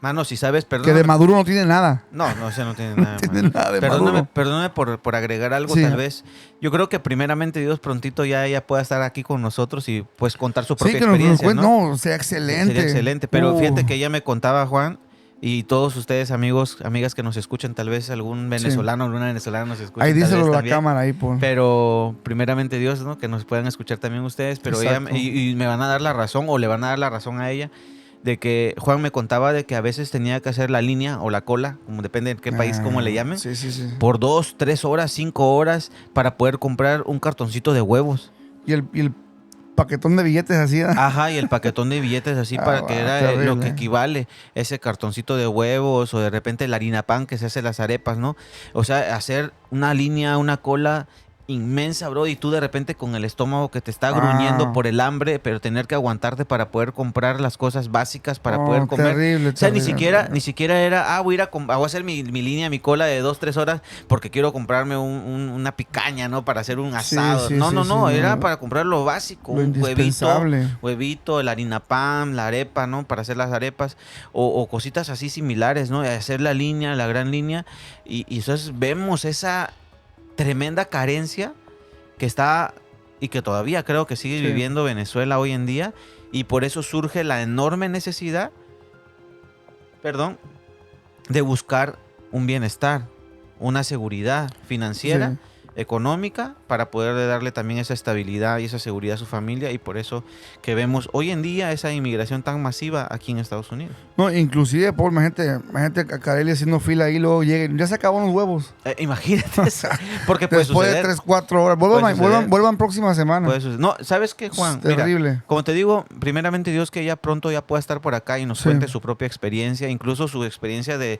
Mano, si sabes, perdóname. Que de Maduro no tiene nada. No, ese no tiene nada. No tiene nada de Maduro. Perdóname por agregar algo, tal vez. Yo creo que primeramente Dios prontito ya ella pueda estar aquí con nosotros y pues contar su propia experiencia, ¿no? No, sea excelente. Sería excelente. Pero fíjate que ella me contaba, Juan, y todos ustedes, amigos, amigas que nos escuchan, tal vez algún venezolano o alguna venezolana nos escucha. Ahí díselo a la cámara, ahí, por. Pero primeramente Dios, ¿no? Que nos puedan escuchar también ustedes. Pero ella, y me van a dar la razón, o le van a dar la razón a ella, de que Juan me contaba de que a veces tenía que hacer la línea o la cola, como depende de qué país, cómo le llamen, por 2, 3 horas, 5 horas para poder comprar un cartoncito de huevos. Y el paquetón de billetes así. Ajá, y el paquetón de billetes así para que era terrible, lo que equivale ese cartoncito de huevos o de repente la harina pan que se hace las arepas, ¿no? O sea, hacer una línea, una cola inmensa, bro, y tú de repente con el estómago que te está gruñendo por el hambre, pero tener que aguantarte para poder comprar las cosas básicas para poder comer. Terrible, o sea, ni siquiera era, voy a hacer mi línea, mi cola de 2, 3 horas porque quiero comprarme una picaña, ¿no? Para hacer un asado. No, era para comprar lo básico, un huevito, la harina pan, la arepa, ¿no? Para hacer las arepas o cositas así similares, ¿no? Hacer la línea, la gran línea y entonces vemos esa tremenda carencia que está y que todavía creo que sigue viviendo Venezuela hoy en día, y por eso surge la enorme necesidad, de buscar un bienestar, una seguridad financiera, económica, para poder darle también esa estabilidad y esa seguridad a su familia, y por eso que vemos hoy en día esa inmigración tan masiva aquí en Estados Unidos. No, inclusive, Paul, imagínate a Carelli haciendo fila ahí, luego lleguen, ya se acabaron los huevos. Imagínate eso, porque puede después suceder. de 3, 4 horas, vuelvan próxima semana. No, ¿sabes qué, Juan? Es terrible. Mira, como te digo, primeramente Dios que ella pronto ya pueda estar por acá y nos cuente su propia experiencia, incluso su experiencia de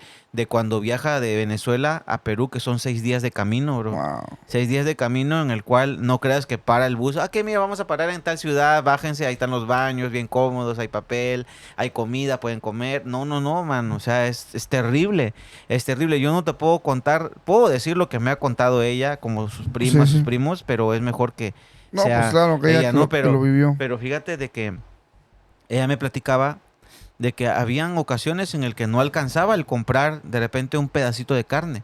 cuando viaja de Venezuela a Perú, que son 6 días de camino, bro. Wow. 6 días de camino en el cual no creas que para el bus. Que mira, vamos a parar en tal ciudad, bájense, ahí están los baños, bien cómodos, hay papel, hay comida, pueden comer. No, man. O sea, es terrible. Es terrible. Yo no te puedo contar, puedo decir lo que me ha contado ella, como sus primas, sus primos, pero es mejor que sea pues claro, que ella no, pero, que lo vivió. Pero fíjate de que ella me platicaba de que habían ocasiones en el que no alcanzaba el comprar de repente un pedacito de carne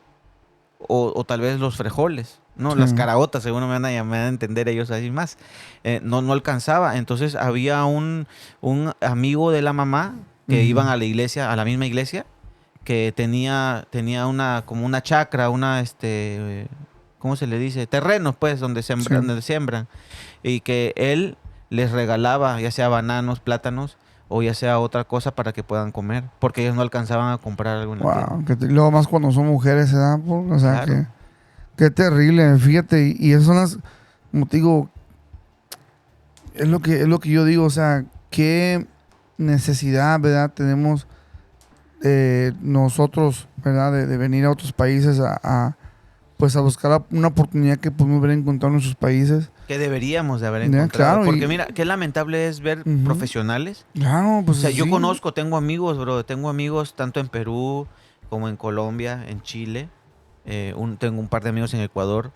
o tal vez los frijoles. No, las caraotas, seguro me van a entender ellos así más. No alcanzaba. Entonces había un amigo de la mamá que iban a la iglesia, a la misma iglesia, que tenía como una chacra, ¿cómo ¿cómo se le dice? Terrenos, pues, donde sembran, Sí. donde siembran. Y que él les regalaba, ya sea bananos, plátanos, o ya sea otra cosa para que puedan comer, porque ellos no alcanzaban a comprar algo en la tienda. Wow, luego más cuando son mujeres, ¿se da? O sea, Claro. qué terrible, fíjate, y esas son las, como te digo, es lo que yo digo, o sea, qué necesidad, ¿verdad? Tenemos nosotros, ¿verdad? De venir a otros países pues a buscar una oportunidad que pudimos haber encontrado en nuestros países. Que deberíamos de haber Ya, encontrado. claro, Porque y- mira, qué lamentable es ver Ujú. profesionales. Claro, O pues sea, yo sí. conozco, tengo amigos, bro, tengo amigos tanto en Perú como en Colombia, en Chile. Tengo un par de amigos en Ecuador,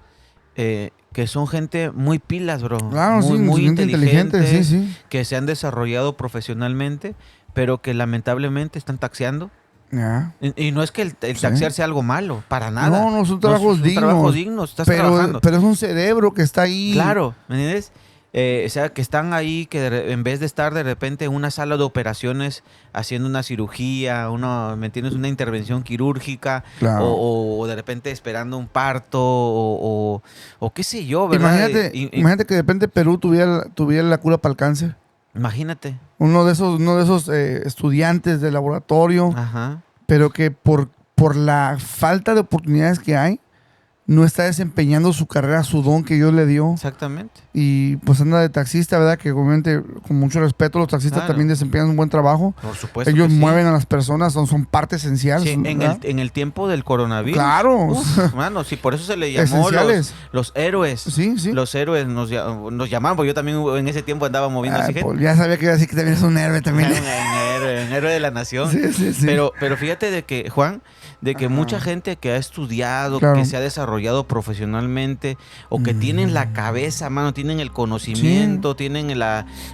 que son gente muy pilas, bro. Claro, sí, Muy gente inteligente, sí, inteligentes, sí. que se han desarrollado profesionalmente, pero que lamentablemente están taxiando. Ya. Y no es que el Sí. taxiar sea algo malo, para nada. No, no, son trabajos es un trabajo dignos. digno, estás Pero, trabajando. pero es un cerebro que está ahí. Claro, ¿me entiendes? O sea, que están ahí, que en vez de estar de repente en una sala de operaciones haciendo una cirugía, ¿me entiendes? Una intervención quirúrgica, Claro. o de repente esperando un parto, o qué sé yo, ¿verdad? Imagínate que de repente Perú tuviera la cura para el cáncer. Imagínate. Uno de esos estudiantes de laboratorio, Ajá. pero que por la falta de oportunidades que hay, no está desempeñando su carrera, su don que Dios le dio. Exactamente. Y pues anda de taxista, ¿verdad? Que obviamente, con mucho respeto, los taxistas Claro. también desempeñan un buen trabajo. Por supuesto. Ellos que sí. mueven a las personas, son parte esencial. Sí, ¿verdad? en el tiempo del coronavirus. Claro. Uf, mano, sí, por eso se le llamó Esenciales. los héroes. Sí, sí. Los héroes nos llamaban, porque yo también en ese tiempo andaba moviendo así Ay, gente. Paul, ya sabía que iba a decir que también es un héroe también. Un héroe de la nación. Sí, sí, sí. Pero fíjate de que, Juan, de que Ajá. mucha gente que ha estudiado, Claro. que se ha desarrollado profesionalmente, o que tienen la cabeza, mano, tienen el conocimiento, tienen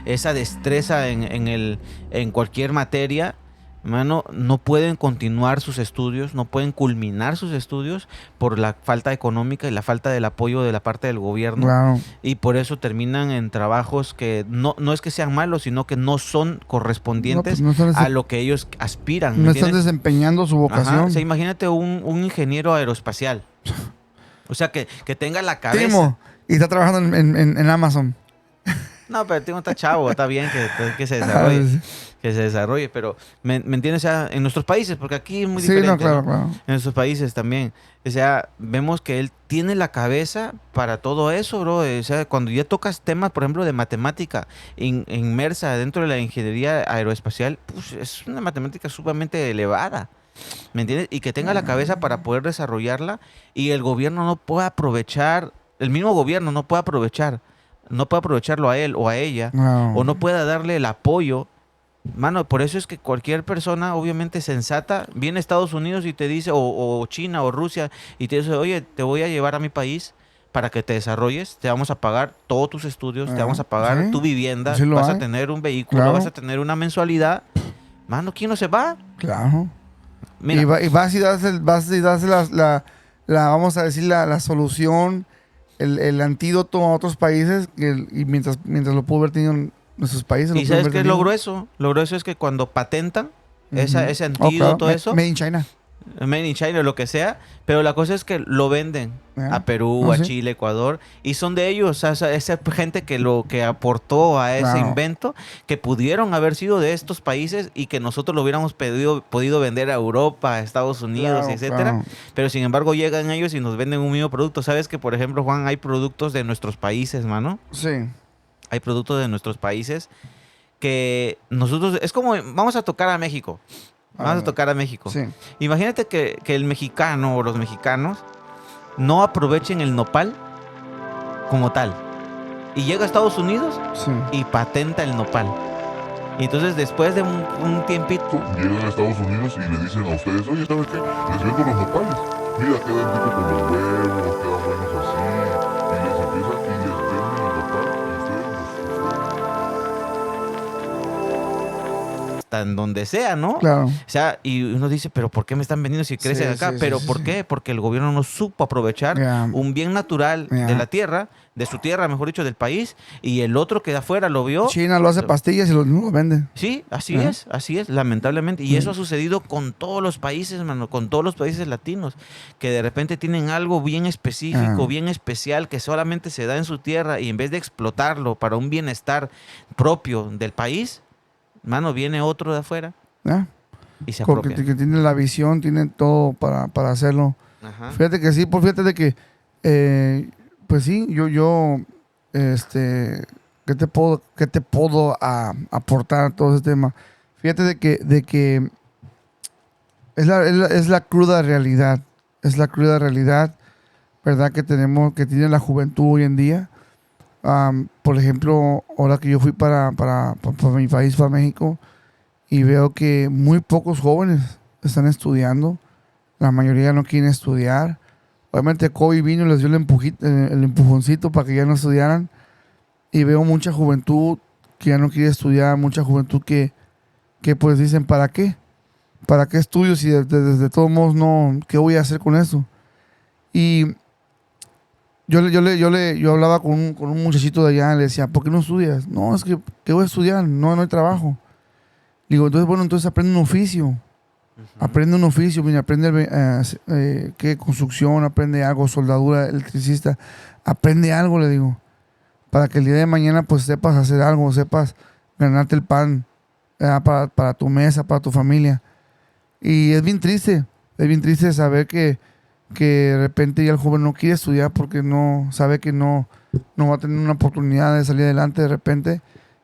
esa destreza en cualquier materia, mano, no pueden continuar sus estudios, no pueden culminar sus estudios por la falta económica y la falta del apoyo de la parte del gobierno. Claro. Y por eso terminan en trabajos que no es que sean malos, sino que no son correspondientes No, pues no están a lo que ellos aspiran. ¿me no están entiendes? desempeñando su Ajá. vocación. O sea, imagínate un ingeniero aeroespacial. O sea, que tenga la cabeza. Timo, y está trabajando en Amazon. No, pero Timo está chavo, está bien que se desarrolle. Ah, sí. Que se desarrolle, pero ¿me entiendes? O sea, en nuestros países, porque aquí es muy Sí, diferente. no, claro, ¿no? claro. En nuestros países también. O sea, vemos que él tiene la cabeza para todo eso, bro. O sea, cuando ya tocas temas, por ejemplo, de matemática inmersa dentro de la ingeniería aeroespacial, pues es una matemática sumamente elevada. ¿Me entiendes? Y que tenga la cabeza para poder desarrollarla y el gobierno no pueda aprovechar, el mismo gobierno no puede aprovecharlo a él o a ella, No. o no pueda darle el apoyo. Mano, por eso es que cualquier persona, obviamente sensata, viene a Estados Unidos y te dice, o China o Rusia, y te dice, oye, te voy a llevar a mi país para que te desarrolles, te vamos a pagar todos tus estudios, te vamos a pagar sí. tu vivienda, Sí lo vas hay. a tener un vehículo, Claro. vas a tener una mensualidad. Mano, ¿quién no se va? Claro. Mira, Y vas y das vamos a decir, la solución, el antídoto a otros países, y mientras lo pudo haber tenido en nuestros países. ¿y lo sabes pudo qué haber es lo tenido. grueso? Lo grueso es que cuando patentan Ujú. ese Oh, claro. antídoto, eso, Made in China. Made in China, lo que sea, pero la cosa es que lo venden Ya. a Perú, No, a sí. Chile, Ecuador, y son de ellos, o sea, esa gente que aportó a ese Claro. invento, que pudieron haber sido de estos países y que nosotros lo hubiéramos podido vender a Europa, a Estados Unidos, Claro, etcétera, claro. pero sin embargo llegan ellos y nos venden un mismo producto. ¿Sabes que, por ejemplo, Juan, hay productos de nuestros países, mano? Sí. Hay productos de nuestros países que nosotros, es como, vamos a tocar a México. Vamos a tocar a México. Sí. Imagínate que el mexicano o los mexicanos no aprovechen el nopal como tal. Y llega a Estados Unidos Sí. y patenta el nopal. Y entonces después de un tiempito, Llegan a Estados Unidos y le dicen a ustedes, oye, ¿sabes qué? Les vendo los nopales. Mira, quedan ricos con los huevos, quedan buenos así. Y les empiezan y les venden el nopal y ustedes los hasta en donde sea, ¿no? Claro. O sea, y uno dice, pero ¿por qué me están vendiendo si crecen acá? Sí, Pero sí, ¿por sí. qué? Porque el gobierno no supo aprovechar Ya. un bien natural Ya. de la tierra, de su tierra, mejor dicho, del país, y el otro que de afuera lo vio. China lo hace pastillas y lo vende. Sí, Ajá. así es, lamentablemente. Y eso ha sucedido con todos los países, mano, con todos los países latinos, que de repente tienen algo bien específico, bien especial, que solamente se da en su tierra, y en vez de explotarlo para un bienestar propio del país, mano, viene otro de afuera ¿Ya? y se Porque apropia. que tiene la visión, tiene todo para hacerlo. Ajá. Fíjate que sí, pues fíjate de que, pues sí, ¿qué te puedo aportar a todo este tema? Fíjate de que es la cruda realidad, ¿verdad? Que tenemos, que tiene la juventud hoy en día. Por ejemplo, ahora que yo fui para mi país, para México, y veo que muy pocos jóvenes están estudiando, la mayoría no quieren estudiar. Obviamente COVID vino y les dio el empujoncito para que ya no estudiaran. Y veo mucha juventud que ya no quiere estudiar, mucha juventud que pues dicen, ¿para qué? ¿Para qué estudio si desde todos modos no, qué voy a hacer con eso? Y yo hablaba con un muchachito de allá, le decía, ¿por qué no estudias? No, es que, ¿qué voy a estudiar? No hay trabajo. Le digo, entonces, bueno, entonces aprende un oficio. Aprende un oficio, mira, aprende qué construcción, aprende algo, soldadura, electricista, aprende algo, le digo, para que el día de mañana pues sepas hacer algo, sepas ganarte el pan para tu mesa, para tu familia. Y es bien triste saber que de repente ya el joven no quiere estudiar porque no sabe que no va a tener una oportunidad de salir adelante de repente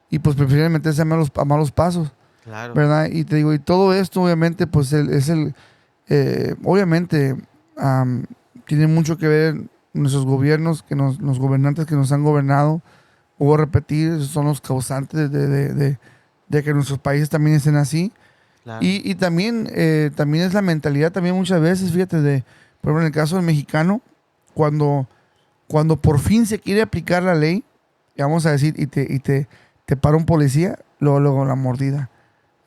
y pues prefiere meterse a malos pasos. Claro. ¿Verdad? Y te digo, y todo esto obviamente pues obviamente tiene mucho que ver nuestros gobiernos, los gobernantes que nos han gobernado, o repetir, son los causantes de que nuestros países también estén así. Claro. Y también es la mentalidad también muchas veces, fíjate, por ejemplo, en el caso del mexicano, cuando por fin se quiere aplicar la ley, y vamos a decir, y te para un policía, luego la mordida.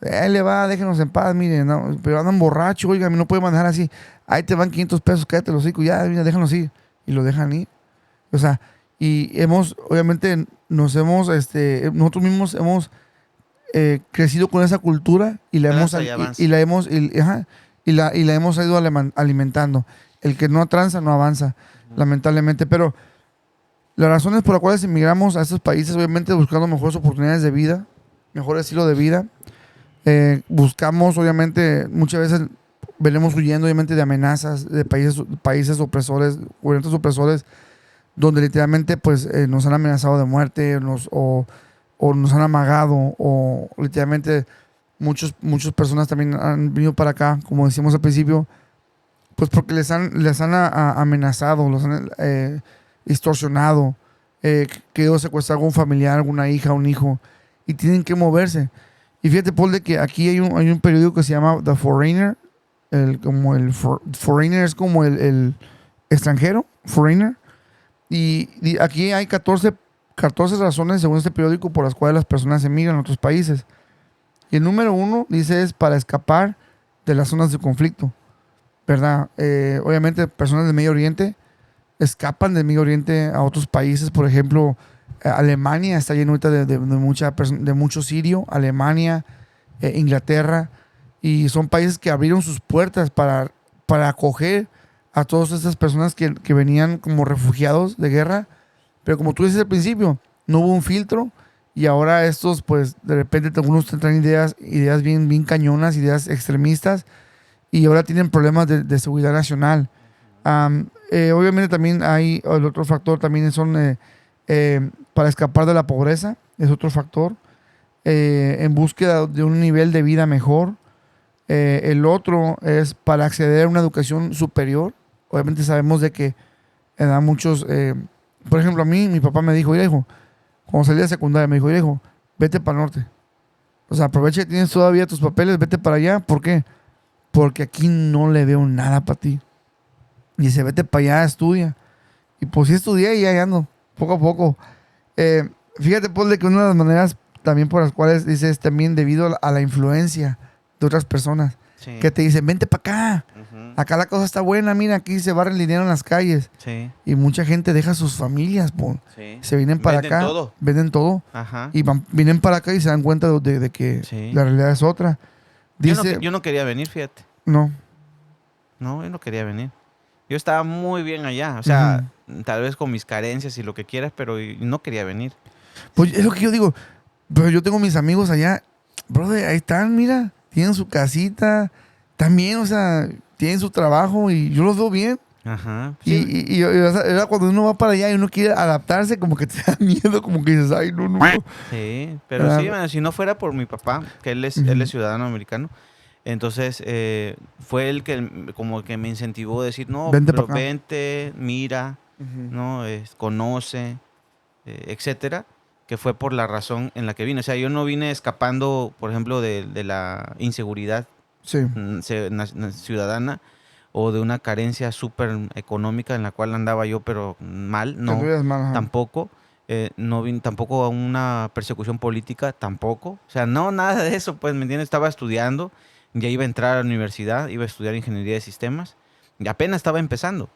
Le va, déjenos en paz, miren, no, pero andan borrachos, oiga, no puede manejar así. Ahí te van 500 pesos, cállate los hocico, ya, mira, déjanos ir. Y lo dejan ir. O sea, y obviamente, nosotros mismos hemos crecido con esa cultura y la hemos, Tranza y avanza. y la hemos ido alimentando. El que no tranza no avanza, lamentablemente. Pero las razones por las cuales emigramos a estos países, obviamente buscando mejores oportunidades de vida, mejor estilo de vida. Buscamos, obviamente, muchas veces venimos huyendo, obviamente, de amenazas de países opresores, gobiernos opresores, donde literalmente, pues, nos han amenazado de muerte, o nos han amagado, o literalmente muchas personas también han venido para acá, como decíamos al principio, pues porque les han amenazado, los han extorsionado, quedó secuestrado algún familiar, alguna hija, un hijo, y tienen que moverse. Y fíjate, Paul, de que aquí hay un periódico que se llama The Foreigner. Foreigner es como el extranjero, Foreigner. Y aquí hay 14 razones, según este periódico, por las cuales las personas emigran a otros países. Y el número 1 dice es para escapar de las zonas de conflicto, ¿verdad? Obviamente, personas del Medio Oriente escapan del Medio Oriente a otros países, por ejemplo, Alemania está lleno ahorita de mucho sirio, Alemania, Inglaterra, y son países que abrieron sus puertas para acoger a todas estas personas que venían como refugiados de guerra, pero como tú dices al principio, no hubo un filtro, y ahora estos, pues, de repente algunos traen ideas bien cañonas, ideas extremistas, y ahora tienen problemas de seguridad nacional. Obviamente también hay el otro factor, también son para escapar de la pobreza, es otro factor, en búsqueda de un nivel de vida mejor. El otro es para acceder a una educación superior. Obviamente sabemos de que muchos, por ejemplo, a mí, mi papá me dijo, mira, hijo, cuando salí de secundaria, me dijo, mira, hijo, vete para el norte. O sea, aprovecha que tienes todavía tus papeles, vete para allá. ¿Por qué? Porque aquí no le veo nada para ti. Y dice, vete para allá, estudia. Y pues sí estudié y ahí ando, poco a poco. Fíjate, Paul, de que una de las maneras también por las cuales dices también debido a la influencia de otras personas Sí. que te dicen, vente para acá, Ujú. acá la cosa está buena, mira, aquí se barre el dinero en las calles. Sí. Y mucha gente deja sus familias, Sí. se vienen para Venden acá, todo. venden todo Ajá. y vienen para acá y se dan cuenta de que Sí. la realidad es otra. Dice, Yo no quería venir, fíjate. no, No, yo no quería venir. Yo estaba muy bien allá. O sea, tal vez con mis carencias y lo que quieras, pero no quería venir. pues es lo que yo digo, pero yo tengo mis amigos allá, brother, ahí están, mira, tienen su casita, también, o sea, tienen su trabajo y yo los veo bien. Ajá. Y, Sí. o sea, era cuando uno va para allá y uno quiere adaptarse, como que te da miedo, como que dices, ay, no, no. Sí, pero Ah, sí, bueno, si no fuera por mi papá, que él es Ujú. ciudadano americano, entonces fue él que como que me incentivó a decir, no, Vente pero para acá. vente, mira, ¿no? Conoce, etcétera, que fue por la razón en la que vine. O sea, yo no vine escapando, por ejemplo, de la inseguridad Sí. ciudadana o de una carencia súper económica en la cual andaba yo, pero mal, Te no, tuvieras mal, ajá. tampoco. No vine tampoco a una persecución política, tampoco. O sea, no, nada de eso, pues, ¿me entiendes? Estaba estudiando, ya iba a entrar a la universidad, iba a estudiar ingeniería de sistemas, y apenas estaba empezando.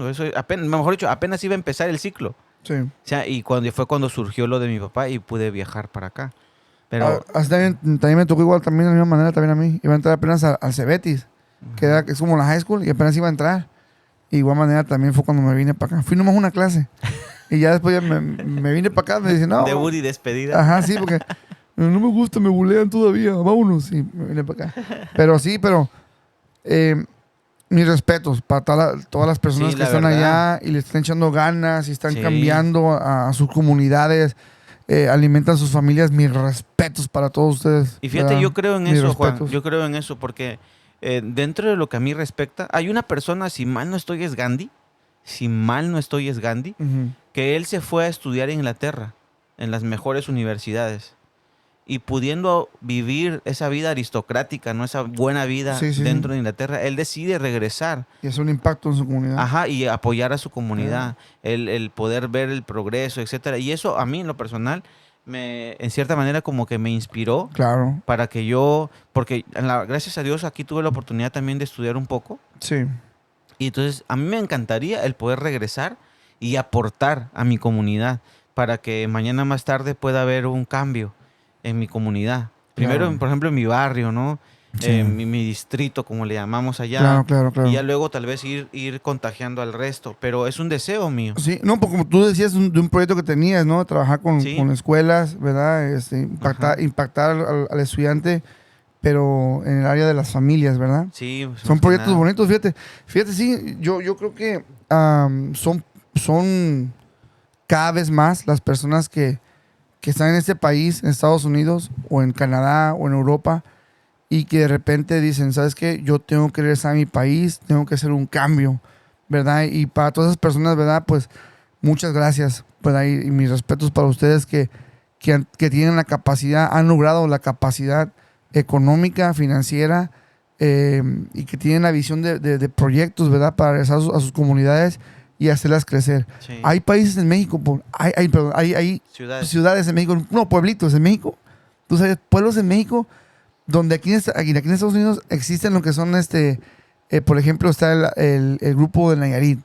Eso, apenas, mejor dicho, apenas iba a empezar el ciclo. Sí. O sea, y fue cuando surgió lo de mi papá y pude viajar para acá. Pero, Así también me tocó igual, también de la misma manera también a mí. Iba a entrar apenas al Cebetis, que es como la high school, y apenas iba a entrar. De igual manera también fue cuando me vine para acá. Fui nomás a una clase. Y ya después ya me vine para acá, me dicen, no. debut y despedida. Ajá, sí, porque no me gusta, me bulean todavía, vámonos. Y me vine para acá. Pero sí, pero eh, mis respetos para todas las personas Sí, que la están verdad. allá y le están echando ganas y están Sí. cambiando a sus comunidades, alimentan sus familias. Mis respetos para todos ustedes. Y fíjate, ¿verdad? yo creo en Mis eso, Juan. respetos. Yo creo en eso porque dentro de lo que a mí respecta, hay una persona, si mal no estoy es Gandhi, Ujú. que él se fue a estudiar a Inglaterra, en las mejores universidades. Y pudiendo vivir esa vida aristocrática, ¿no? Esa buena vida Sí, sí, dentro sí. de Inglaterra, él decide regresar. Y hacer un impacto en su comunidad. Ajá, y apoyar a su comunidad, el poder ver el progreso, etcétera. Y eso a mí, en lo personal, en cierta manera como que me inspiró Claro, para que porque gracias a Dios aquí tuve la oportunidad también de estudiar un poco. sí. Y entonces a mí me encantaría el poder regresar y aportar a mi comunidad para que mañana más tarde pueda haber un cambio en mi comunidad. Primero, Claro. por ejemplo, en mi barrio, ¿no? Sí. Mi distrito, como le llamamos allá. Claro, claro, claro. Y ya luego tal vez ir contagiando al resto. Pero es un deseo mío. Sí, no, porque como tú decías de un proyecto que tenías, ¿no? Trabajar Sí. con escuelas, ¿verdad? Ajá. Impactar al estudiante, pero en el área de las familias, ¿verdad? Sí, pues, Son más que proyectos nada. bonitos, fíjate. Fíjate, sí, yo creo que son cada vez más las personas que están en este país, en Estados Unidos, o en Canadá, o en Europa, y que de repente dicen, ¿sabes qué? Yo tengo que regresar a mi país, tengo que hacer un cambio, ¿verdad? Y para todas esas personas, ¿verdad? Pues muchas gracias, ¿verdad? Y mis respetos para ustedes que tienen la capacidad, han logrado la capacidad económica, financiera, y que tienen la visión de proyectos, ¿verdad? Para regresar a sus comunidades y hacerlas crecer. Sí. Hay países en México, hay Ciudades. ciudades en México, no, pueblitos en México. Tú sabes, pueblos en México donde aquí en Estados Unidos existen lo que son por ejemplo, está el grupo de Nayarit.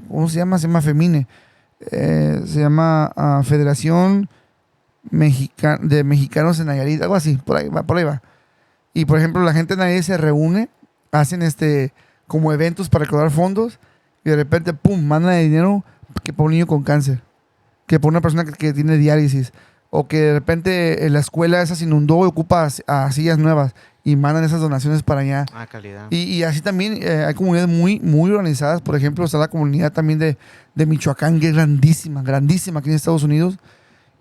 ¿Cómo se llama? Se llama FEMINE. Se llama Federación de Mexicanos en Nayarit, algo así, por ahí va. Y por ejemplo, la gente de Nayarit se reúne, hacen como eventos para recaudar fondos y de repente, pum, mandan el dinero que para un niño con cáncer, que para una persona que tiene diálisis, o que de repente la escuela esa se inundó y ocupa a sillas nuevas y mandan esas donaciones para allá. Calidad. Y así también hay comunidades muy, muy organizadas. Por ejemplo, está la comunidad también de Michoacán, que es grandísima, grandísima aquí en Estados Unidos.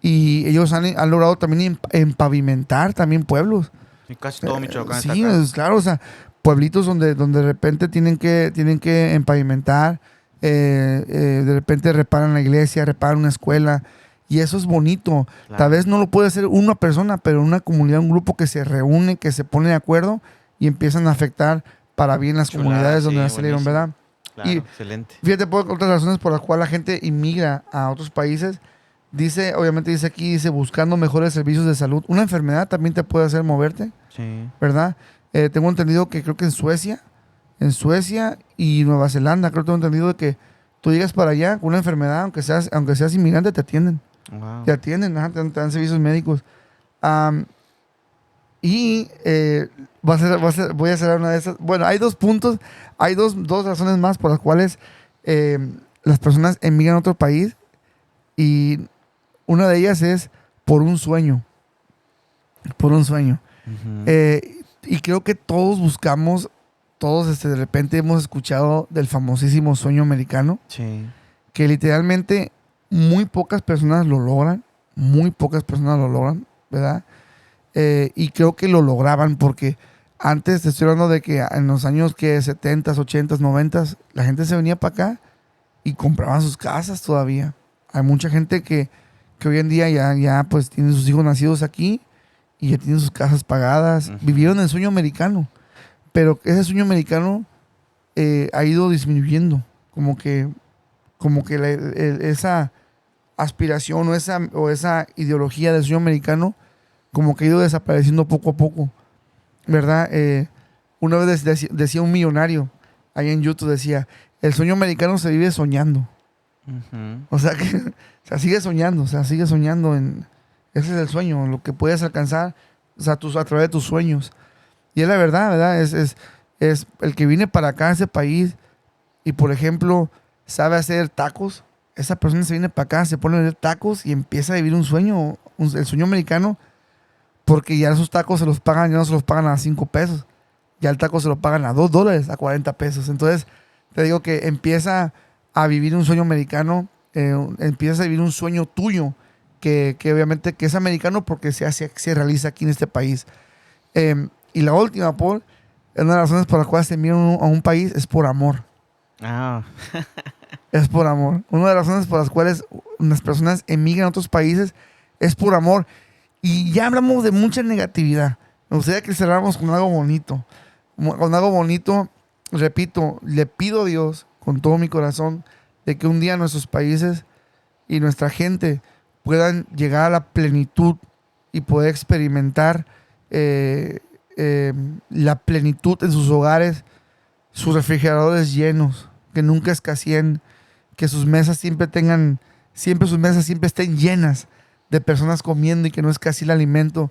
Y ellos han logrado también empavimentar también pueblos. Y casi todo Michoacán está Sí, acá. claro, o sea, pueblitos donde de repente tienen que empavimentar, de repente reparan la iglesia, reparan una escuela, y eso es bonito. Claro. Tal vez no lo puede hacer una persona, pero una comunidad, un grupo que se reúne, que se pone de acuerdo y empiezan a afectar para bien las Chulada, comunidades donde sí, nacieron, buenísimo. ¿verdad? Claro, Y excelente. fíjate, por otras razones por las cuales la gente inmigra a otros países, Dice, obviamente dice aquí, dice, buscando mejores servicios de salud. Una enfermedad también te puede hacer moverte, Sí. ¿verdad? Tengo entendido que creo que en Suecia y Nueva Zelanda, creo que tengo entendido de que tú llegas para allá con una enfermedad, aunque seas inmigrante, te atienden. Wow. Te atienden, ajá, te dan servicios médicos. Am, y voy a hacer una de esas. Bueno, hay 2 puntos, hay dos razones más por las cuales las personas emigran a otro país. Y una de ellas es por un sueño. Por un sueño. Ujú. Y creo que todos buscamos, todos de repente hemos escuchado del famosísimo sueño americano, Sí. que literalmente muy pocas personas lo logran, ¿verdad? Y creo que lo lograban porque antes, te estoy hablando de que en los años que 70s, 80s, 90s, la gente se venía para acá y compraban sus casas todavía. Hay mucha gente que hoy en día ya pues tiene sus hijos nacidos aquí y ya tienen sus casas pagadas. Ujú. Vivieron el sueño americano, pero ese sueño americano ha ido disminuyendo. Como que esa aspiración o esa ideología del sueño americano como que ha ido desapareciendo poco a poco, ¿verdad? Una vez decía un millonario ahí en YouTube, decía, el sueño americano se vive soñando. Ujú. O sea, que sigue soñando, ese es el sueño, lo que puedes alcanzar, o sea, a través de tus sueños. Y es la verdad, ¿verdad? Es el que viene para acá a ese país y, por ejemplo, sabe hacer tacos. Esa persona se viene para acá, se pone a vender tacos y empieza a vivir un sueño, el sueño americano, porque ya esos tacos ya no se los pagan a 5 pesos. Ya el taco se lo pagan a $2, a 40 pesos. Entonces, te digo que empieza a vivir un sueño americano, empiezas a vivir un sueño tuyo, que obviamente que es americano porque se realiza aquí en este país. Y la última, Paul, una de las razones por las cuales se envían a un país es por amor. Ah. Es por amor. Una de las razones por las cuales las personas emigran a otros países es por amor. Y ya hablamos de mucha negatividad. Me gustaría que cerráramos con algo bonito. Con algo bonito, repito, le pido a Dios con todo mi corazón de que un día nuestros países y nuestra gente puedan llegar a la plenitud y poder experimentar la plenitud en sus hogares, sus refrigeradores llenos, que nunca escaseen, que sus mesas siempre estén llenas de personas comiendo y que no escasee el alimento.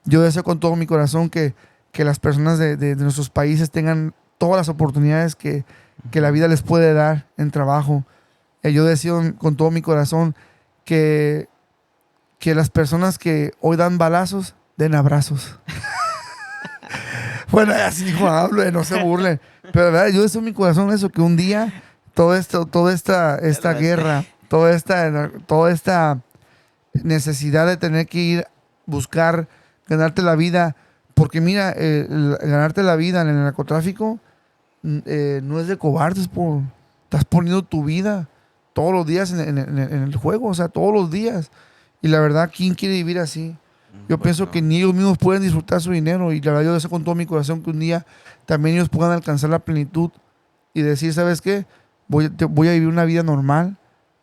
Yo deseo con todo mi corazón que las personas de nuestros países tengan todas las oportunidades que la vida les puede dar en trabajo. Yo deseo con todo mi corazón que las personas que hoy dan balazos den abrazos. Bueno, así como hablo, no se burlen. Pero ¿verdad? Yo deseo en mi corazón eso, que un día toda esta guerra, toda esta necesidad de tener que ir buscar ganarte la vida, porque mira, ganarte la vida en el narcotráfico no es de cobardes, estás poniendo tu vida todos los días en el juego, o sea, todos los días. Y la verdad, ¿quién quiere vivir así? Yo pienso que ni ellos mismos pueden disfrutar su dinero, y la verdad yo deseo con todo mi corazón que un día también ellos puedan alcanzar la plenitud y decir, ¿sabes qué? Voy a vivir una vida normal,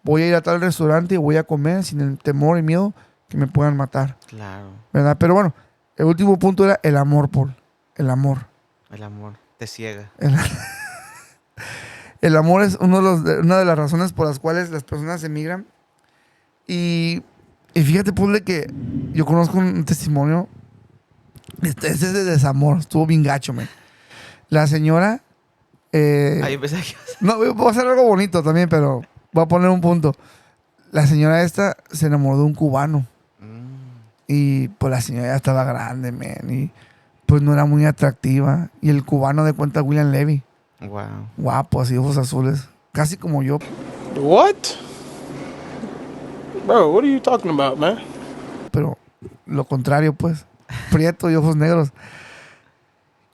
voy a ir a tal restaurante y voy a comer sin el temor y miedo que me puedan matar, Claro. ¿verdad? Pero bueno, el último punto era el amor, Paul. El amor. El amor te ciega. El amor es una de las razones por las cuales las personas emigran. Y fíjate, Paul, de que yo conozco un testimonio. Este es de desamor. Estuvo bien gacho, man. La señora... Ahí empecé a... no, voy a hacer algo bonito también, pero voy a poner un punto. La señora esta se enamoró de un cubano. Y pues la señora ya estaba grande, man. Y pues no era muy atractiva. Y el cubano de cuenta William Levy. Wow. Guapo, así, ojos azules. Casi como yo. What? Bro, what are you talking about, man? Pero lo contrario, pues. Prieto y ojos negros.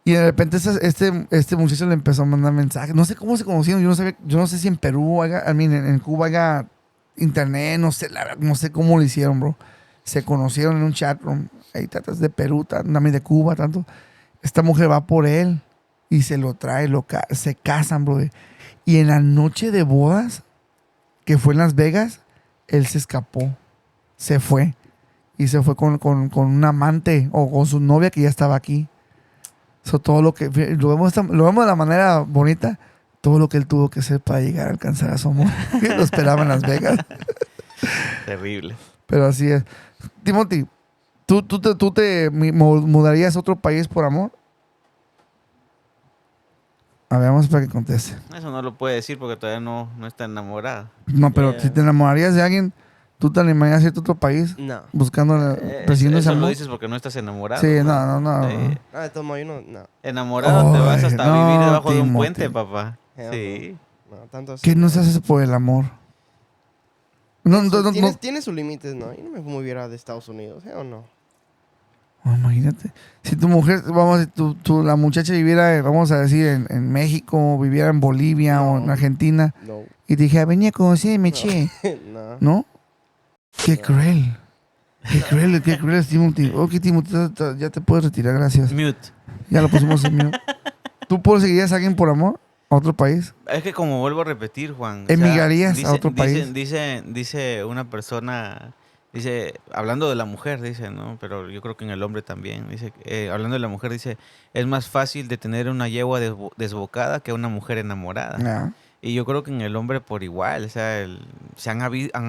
Y de repente este muchacho le empezó a mandar mensajes. No sé cómo se conocieron. Yo no sé si en Perú, en Cuba haya internet. No sé, la verdad, no sé cómo lo hicieron, bro. Se conocieron en un chat room. Ahí tratas de Perú, también de Cuba, tanto. Esta mujer va por él y se lo trae, se casan, bro. Y en la noche de bodas, que fue en Las Vegas, él se escapó. se fue. Y se fue con un amante o con su novia que ya estaba aquí. So, todo lo que lo vemos de la manera bonita, todo lo que él tuvo que hacer para llegar a alcanzar a su amor. Lo esperaba en Las Vegas. Terrible. Pero así es. Timothy, ¿tú te mudarías a otro país por amor? A ver, vamos para que conteste. Eso no lo puede decir porque todavía no está enamorada. No, pero Yeah. si te enamorarías de alguien, ¿tú te animarías a irte a otro país? No. Buscando, persiguiendo ese Eso lo amor. dices porque no estás enamorado. Sí, no. Ah, de todos modos, yo no. Enamorado te vas Ay, hasta no, vivir debajo de un Timothy. puente, papá. Hell Sí. No, tanto así. ¿Qué no se hace por el amor? No. Tiene sus límites, ¿no? Yo no me moviera de Estados Unidos, ¿eh o no? Oh, imagínate. Si tu mujer, vamos, si la muchacha viviera, vamos a decir, en México, viviera en Bolivia o en Argentina, No. y te dijera, venía a conocerme, che. No. ¿No? Qué cruel. Qué cruel es Timothy. Ok, Timothy, ya te puedes retirar, gracias. Mute. Ya lo pusimos en mute. ¿Tú seguirías a alguien por amor a otro país? Es que como vuelvo a repetir, Juan. o sea, ¿Emigrarías a otro país? Dice una persona, hablando de la mujer, dice, ¿no? Pero yo creo que en el hombre también. Dice, hablando de la mujer, dice, es más fácil de tener una yegua desbocada que una mujer enamorada. Ya. Y yo creo que en el hombre por igual, o sea, han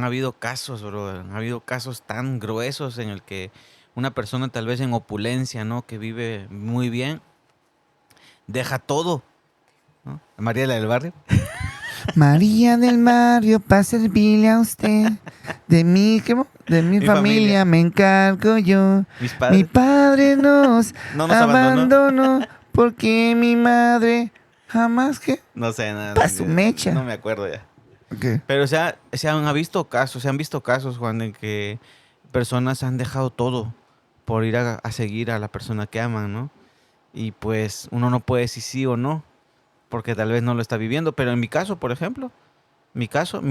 habido casos, bro, han habido casos tan gruesos en el que una persona tal vez en opulencia, ¿no? Que vive muy bien, deja todo, ¿no? María la del barrio. María del barrio, para servirle a usted. De mi Mi familia familia. me encargo yo. Mis Mi padres padre nos no nos abandonó. abandonó porque mi madre jamás que... No sé, nada. Pa' su mecha. No me acuerdo ya. Okay. Pero, o sea, se han visto casos, Juan, en que personas han dejado todo por ir a seguir a la persona que aman, ¿no? Y pues uno no puede decir sí o no, porque tal vez no lo está viviendo. Pero en mi caso, por ejemplo, mi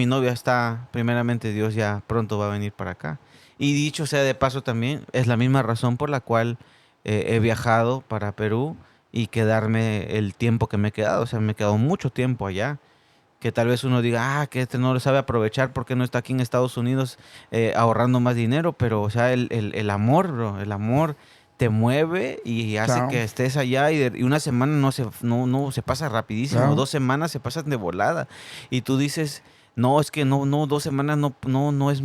novia está, primeramente Dios ya pronto va a venir para acá. Y dicho sea de paso también, es la misma razón por la cual he viajado para Perú y quedarme el tiempo que me he quedado. O sea, me he quedado mucho tiempo allá. Que tal vez uno diga, que este no lo sabe aprovechar porque no está aquí en Estados Unidos ahorrando más dinero. Pero, o sea, el amor, bro, el amor te mueve y hace Claro. que estés allá y una semana no se pasa rapidísimo. Claro. 2 semanas se pasan de volada. Y tú dices, no, es que no, 2 semanas no es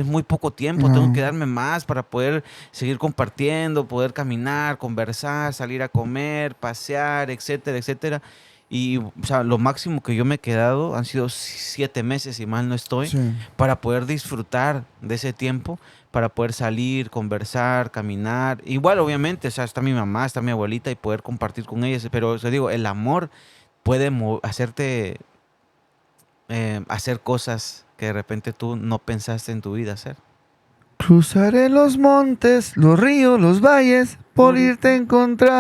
muy poco tiempo. No. Tengo que darme más para poder seguir compartiendo, poder caminar, conversar, salir a comer, pasear, etcétera, etcétera. Y, o sea, lo máximo que yo me he quedado han sido 7 meses, si mal no estoy, Sí. para poder disfrutar de ese tiempo, para poder salir, conversar, caminar. Igual, obviamente, o sea, está mi mamá, está mi abuelita y poder compartir con ellas. Pero, o sea, digo, el amor puede hacerte hacer cosas que de repente tú no pensaste en tu vida hacer. Cruzaré los montes, los ríos, los valles, por irte a encontrar.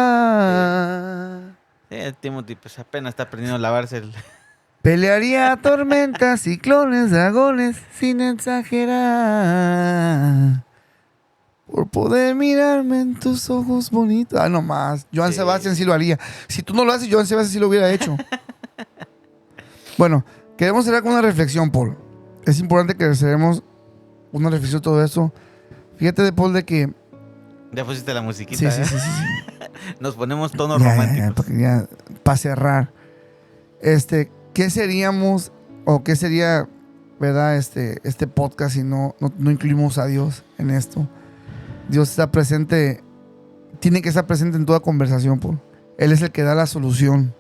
Timothy, pues apenas está aprendiendo a lavarse el... Pelearía tormentas, ciclones, dragones, sin exagerar. Por poder mirarme en tus ojos bonitos. Ah, no más. Joan Sí. Sebastián sí lo haría. Si tú no lo haces, Joan Sebastián sí lo hubiera hecho. Bueno, queremos cerrar con una reflexión, Paul. Es importante que cerremos una reflexión de todo esto. Fíjate, Paul, de que... Ya pusiste la musiquita, Sí. Nos ponemos tonos románticos. Para cerrar. ¿Qué seríamos o qué sería, verdad, este podcast si no incluimos a Dios en esto? Dios está presente, tiene que estar presente en toda conversación, Paul. Él es el que da la solución.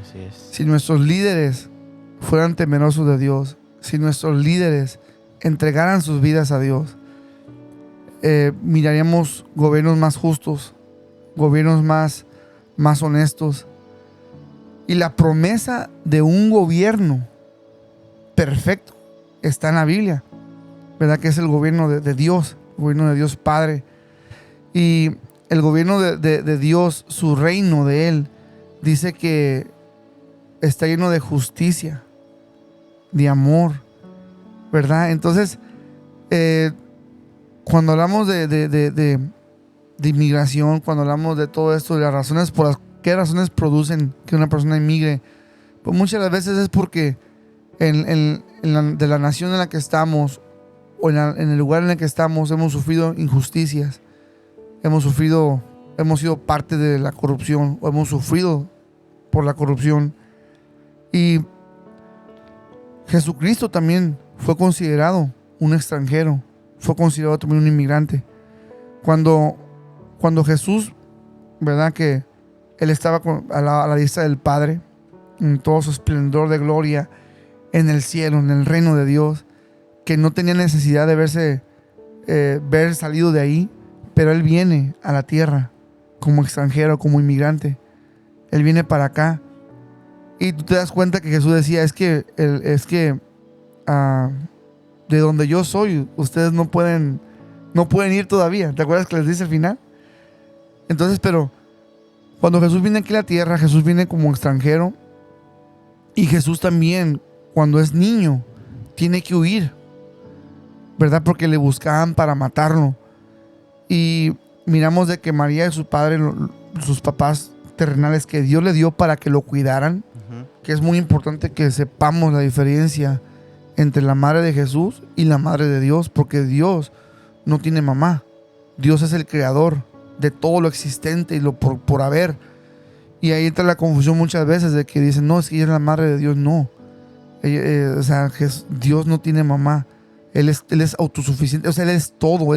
Así es. Si nuestros líderes fueran temerosos de Dios, si nuestros líderes entregaran sus vidas a Dios, miraríamos gobiernos más justos, gobiernos más honestos. Y la promesa de un gobierno perfecto está en la Biblia, ¿verdad? Que es el gobierno de Dios, el gobierno de Dios Padre. Y el gobierno de Dios, su reino de Él, dice que está lleno de justicia, de amor, ¿verdad? Entonces, cuando hablamos de inmigración, cuando hablamos de todo esto, de las razones por las qué razones producen que una persona emigre, pues muchas de las veces es porque de la nación en la que estamos o en el lugar en el que estamos hemos sufrido injusticias, hemos sido parte de la corrupción o hemos sufrido por la corrupción. Y Jesucristo también fue considerado un extranjero, fue considerado también un inmigrante. Cuando Jesús, ¿verdad? Que Él estaba a la diestra del Padre, en todo su esplendor de gloria, en el cielo, en el reino de Dios, que no tenía necesidad de ver salido de ahí, pero Él viene a la tierra como extranjero, como inmigrante. Él viene para acá. Y tú te das cuenta que Jesús decía, es que de donde yo soy, ustedes no pueden ir todavía. ¿Te acuerdas que les dice al final? Entonces, pero cuando Jesús viene aquí a la tierra, Jesús viene como extranjero. Y Jesús también, cuando es niño, tiene que huir, ¿verdad? Porque le buscaban para matarlo. Y miramos de que María y su padre, sus papás terrenales, que Dios le dio para que lo cuidaran, que es muy importante que sepamos la diferencia entre la madre de Jesús y la madre de Dios, porque Dios no tiene mamá. Dios es el creador de todo lo existente y lo por haber. Y ahí entra la confusión muchas veces de que dicen, no, es que ella es la madre de Dios. No. Dios no tiene mamá. Él es autosuficiente. O sea, Él es todo.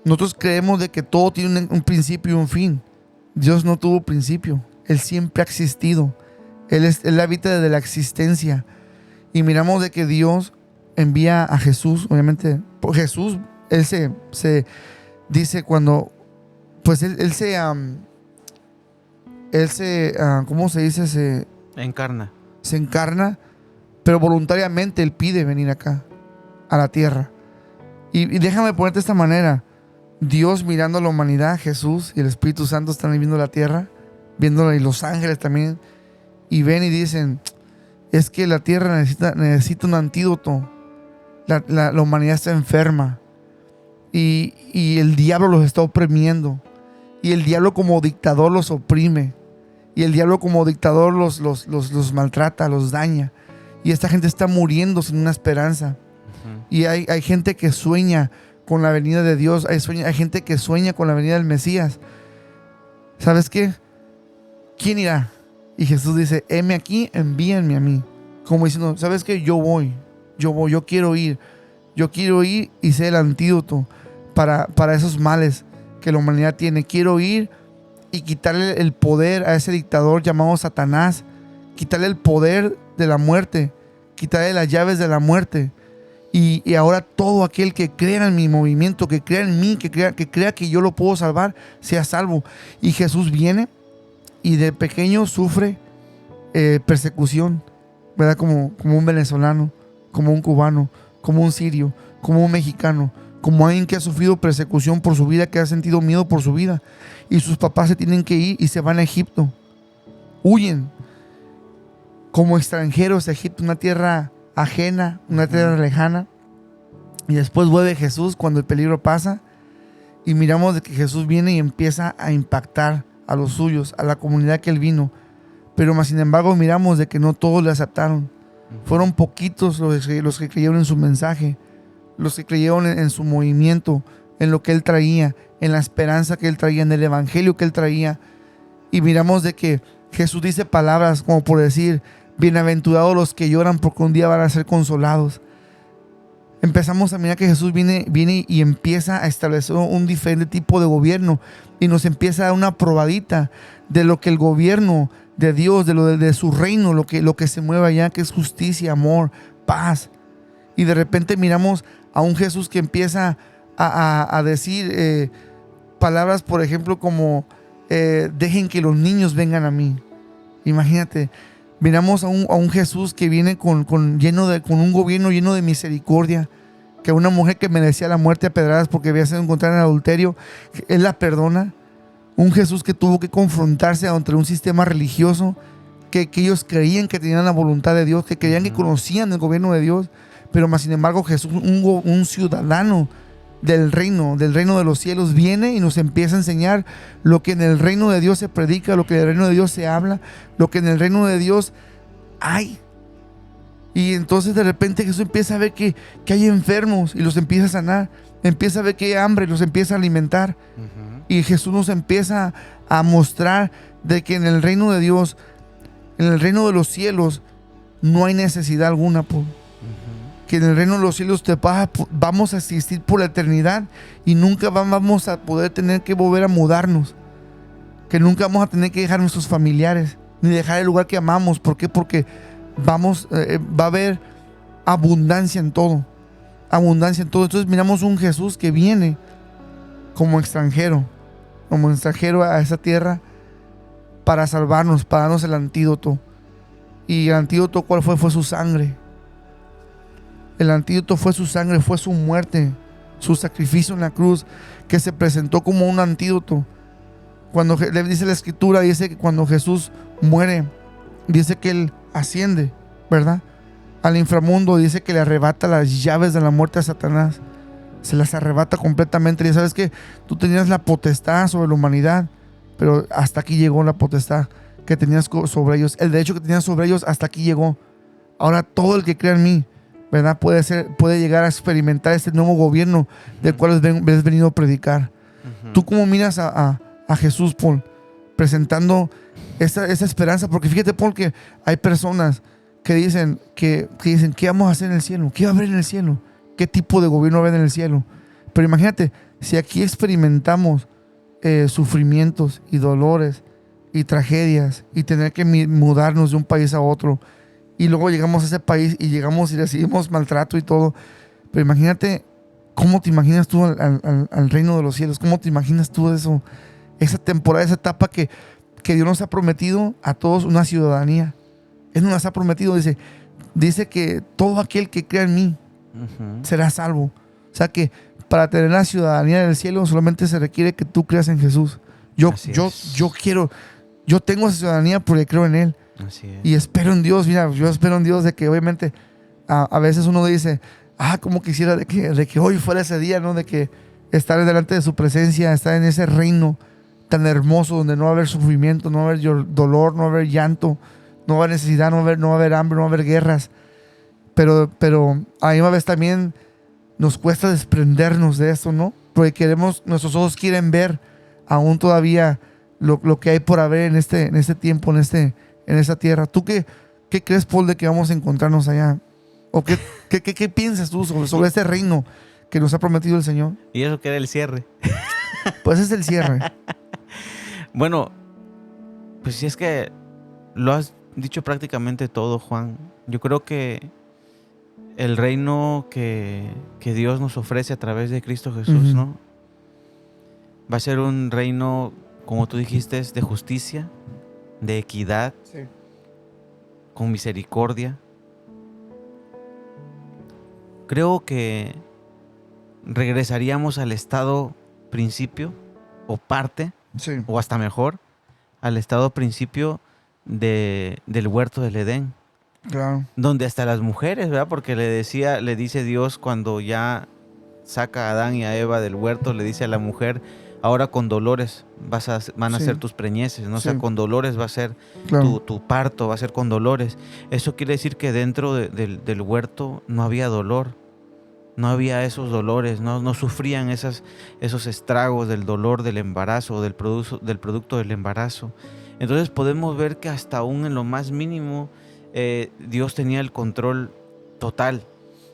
Nosotros creemos de que todo tiene un principio y un fin. Dios no tuvo principio. Él siempre ha existido. Él habita desde la existencia. Y miramos de que Dios envía a Jesús. Obviamente, Jesús, Él se dice cuando, pues Él se ¿cómo se dice? Se encarna, pero voluntariamente Él pide venir acá, a la tierra. Y déjame ponerte de esta manera. Dios mirando a la humanidad, Jesús y el Espíritu Santo están viendo la tierra, viéndola, y los ángeles también, y ven y dicen, es que la tierra necesita un antídoto. La humanidad está enferma y el diablo los está oprimiendo, y el diablo como dictador los oprime, y el diablo como dictador los maltrata, los daña, y esta gente está muriendo sin una esperanza. Y hay gente que sueña con la venida de Dios. Hay gente que sueña con la venida del Mesías. ¿Sabes qué? ¿Quién irá? Y Jesús dice, heme aquí, envíenme a mí. Como diciendo, ¿sabes qué? Yo quiero ir y ser el antídoto para esos males que la humanidad tiene. Quiero ir y quitarle el poder a ese dictador llamado Satanás, quitarle el poder de la muerte, quitarle las llaves de la muerte. Y ahora todo aquel que crea en mi movimiento, que crea en mí, que crea que yo lo puedo salvar, sea salvo. Y Jesús viene y de pequeño sufre persecución, ¿verdad? Como un venezolano, como un cubano, como un sirio, como un mexicano, como alguien que ha sufrido persecución por su vida, que ha sentido miedo por su vida. Y sus papás se tienen que ir y se van a Egipto. Huyen como extranjeros a Egipto, una tierra ajena, una tierra lejana. Y después vuelve Jesús cuando el peligro pasa, y miramos de que Jesús viene y empieza a impactar a los suyos, a la comunidad que Él vino. Pero más sin embargo miramos de que no todos le aceptaron. Fueron poquitos los que creyeron en su mensaje, los que creyeron en su movimiento, en lo que Él traía, en la esperanza que Él traía, en el evangelio que Él traía. Y miramos de que Jesús dice palabras como por decir, bienaventurados los que lloran, porque un día van a ser consolados. Empezamos a mirar que Jesús viene y empieza a establecer un diferente tipo de gobierno, y nos empieza a dar una probadita de lo que el gobierno de Dios, de su reino, lo que se mueve allá, que es justicia, amor, paz. Y de repente miramos a un Jesús que empieza a decir palabras, por ejemplo, como dejen que los niños vengan a mí. Imagínate. Miramos a un Jesús que viene con un gobierno lleno de misericordia, que una mujer que merecía la muerte a pedradas porque había sido encontrada en adulterio, Él la perdona. Un Jesús que tuvo que confrontarse entre un sistema religioso que ellos creían que tenían la voluntad de Dios, que creían que conocían el gobierno de Dios, pero más sin embargo Jesús, un ciudadano del reino de los cielos, viene y nos empieza a enseñar lo que en el reino de Dios se predica, lo que en el reino de Dios se habla, lo que en el reino de Dios hay. Y entonces de repente Jesús empieza a ver que hay enfermos y los empieza a sanar. Empieza a ver que hay hambre y los empieza a alimentar. Y Jesús nos empieza a mostrar de que en el reino de Dios, en el reino de los cielos, no hay necesidad alguna, pues. Que en el reino de los cielos vamos a existir por la eternidad y nunca vamos a poder tener que volver a mudarnos. Que nunca vamos a tener que dejar a nuestros familiares, ni dejar el lugar que amamos. ¿Por qué? Porque va a haber abundancia en todo. Abundancia en todo. Entonces miramos un Jesús que viene como extranjero a esa tierra para salvarnos, para darnos el antídoto. Y el antídoto, ¿cuál fue? Fue su sangre. El antídoto fue su sangre, fue su muerte, su sacrificio en la cruz, que se presentó como un antídoto. Cuando le dice la escritura, dice que cuando Jesús muere, dice que Él asciende, ¿verdad?, al inframundo. Dice que le arrebata las llaves de la muerte a Satanás. Se las arrebata completamente. Y sabes que tú tenías la potestad sobre la humanidad, pero hasta aquí llegó la potestad que tenías sobre ellos. El derecho que tenías sobre ellos, hasta aquí llegó. Ahora todo el que crea en mí, ¿verdad?, puede llegar a experimentar este nuevo gobierno del cual has venido a predicar. ¿Tú cómo miras a Jesús, Paul, presentando esa esperanza? Porque fíjate, Paul, que hay personas que dicen, ¿qué vamos a hacer en el cielo? ¿Qué va a haber en el cielo? ¿Qué tipo de gobierno va a haber en el cielo? Pero imagínate, si aquí experimentamos sufrimientos y dolores y tragedias y tener que mudarnos de un país a otro, y luego llegamos a ese país y llegamos y recibimos maltrato y todo. Pero imagínate, ¿cómo te imaginas tú al reino de los cielos? ¿Cómo te imaginas tú eso? Esa temporada, esa etapa que Dios nos ha prometido a todos una ciudadanía. Él nos ha prometido, dice que todo aquel que crea en mí será salvo. O sea que para tener la ciudadanía del cielo solamente se requiere que tú creas en Jesús. Yo tengo esa ciudadanía porque creo en Él. Así es. Y espero en Dios, mira, yo espero en Dios de que obviamente a veces uno dice, como quisiera de que hoy fuera ese día, ¿no? De que estar delante de su presencia, estar en ese reino tan hermoso donde no va a haber sufrimiento, no va a haber dolor, no va a haber llanto, no va a haber necesidad, no va a haber hambre, no va a haber guerras. Pero a la misma vez también nos cuesta desprendernos de esto, ¿no? Porque nuestros ojos quieren ver aún todavía lo que hay por haber en este tiempo, en esa tierra. ¿Tú qué crees, Paul, de que vamos a encontrarnos allá? ¿O qué piensas tú sobre este reino que nos ha prometido el Señor? Y eso que era el cierre. Pues es el cierre. Bueno, pues si es que lo has dicho prácticamente todo, Juan. Yo creo que el reino que Dios nos ofrece a través de Cristo Jesús, ¿no? Va a ser un reino, como tú dijiste, de justicia, de equidad, Sí. con misericordia. Creo que regresaríamos al estado principio o parte, Sí. o hasta mejor, al estado principio del huerto del Edén, Claro. donde hasta las mujeres, ¿verdad? Porque le dice Dios cuando ya saca a Adán y a Eva del huerto, le dice a la mujer, ahora con dolores van a Sí. ser tus preñeces, ¿no? O sea, Sí. con dolores va a ser Claro. tu parto, va a ser con dolores. Eso quiere decir que dentro del huerto no había dolor, no había esos dolores, no sufrían esos estragos del dolor del embarazo, del producto del embarazo. Entonces podemos ver que hasta aún en lo más mínimo Dios tenía el control total,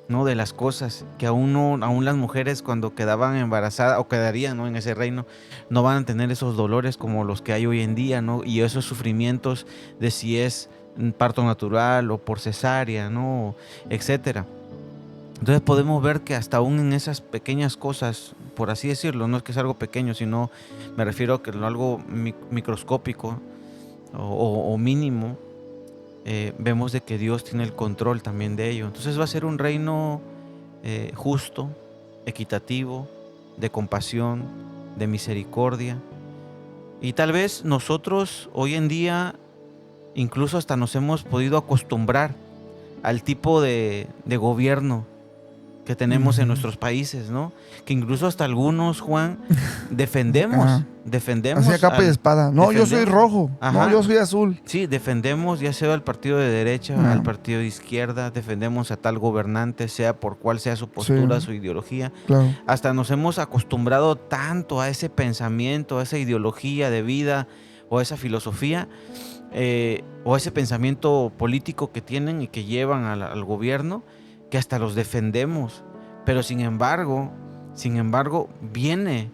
¿no?, de las cosas, que aún las mujeres cuando quedaban embarazadas o quedarían, ¿no?, en ese reino, no van a tener esos dolores como los que hay hoy en día, ¿no?, y esos sufrimientos de si es parto natural o por cesárea, ¿no?, etcétera. Entonces podemos ver que hasta aún en esas pequeñas cosas, por así decirlo, no es que es algo pequeño, sino me refiero a que algo microscópico o mínimo, vemos de que Dios tiene el control también de ello. Entonces va a ser un reino justo, equitativo, de compasión, de misericordia. Y tal vez nosotros hoy en día incluso hasta nos hemos podido acostumbrar al tipo de gobierno que tenemos en nuestros países, ¿no? Que incluso hasta algunos, Juan, defendemos Así a capa y al- espada. No, yo soy defendemos- rojo. Ajá. No, yo soy azul. Sí, defendemos ya sea al partido de derecha, Ah. al partido de izquierda, defendemos a tal gobernante, sea por cual sea su postura, Sí. su ideología. Claro. Hasta nos hemos acostumbrado tanto a ese pensamiento, a esa ideología de vida o a esa filosofía o a ese pensamiento político que tienen y que llevan al gobierno, que hasta los defendemos. Pero sin embargo, viene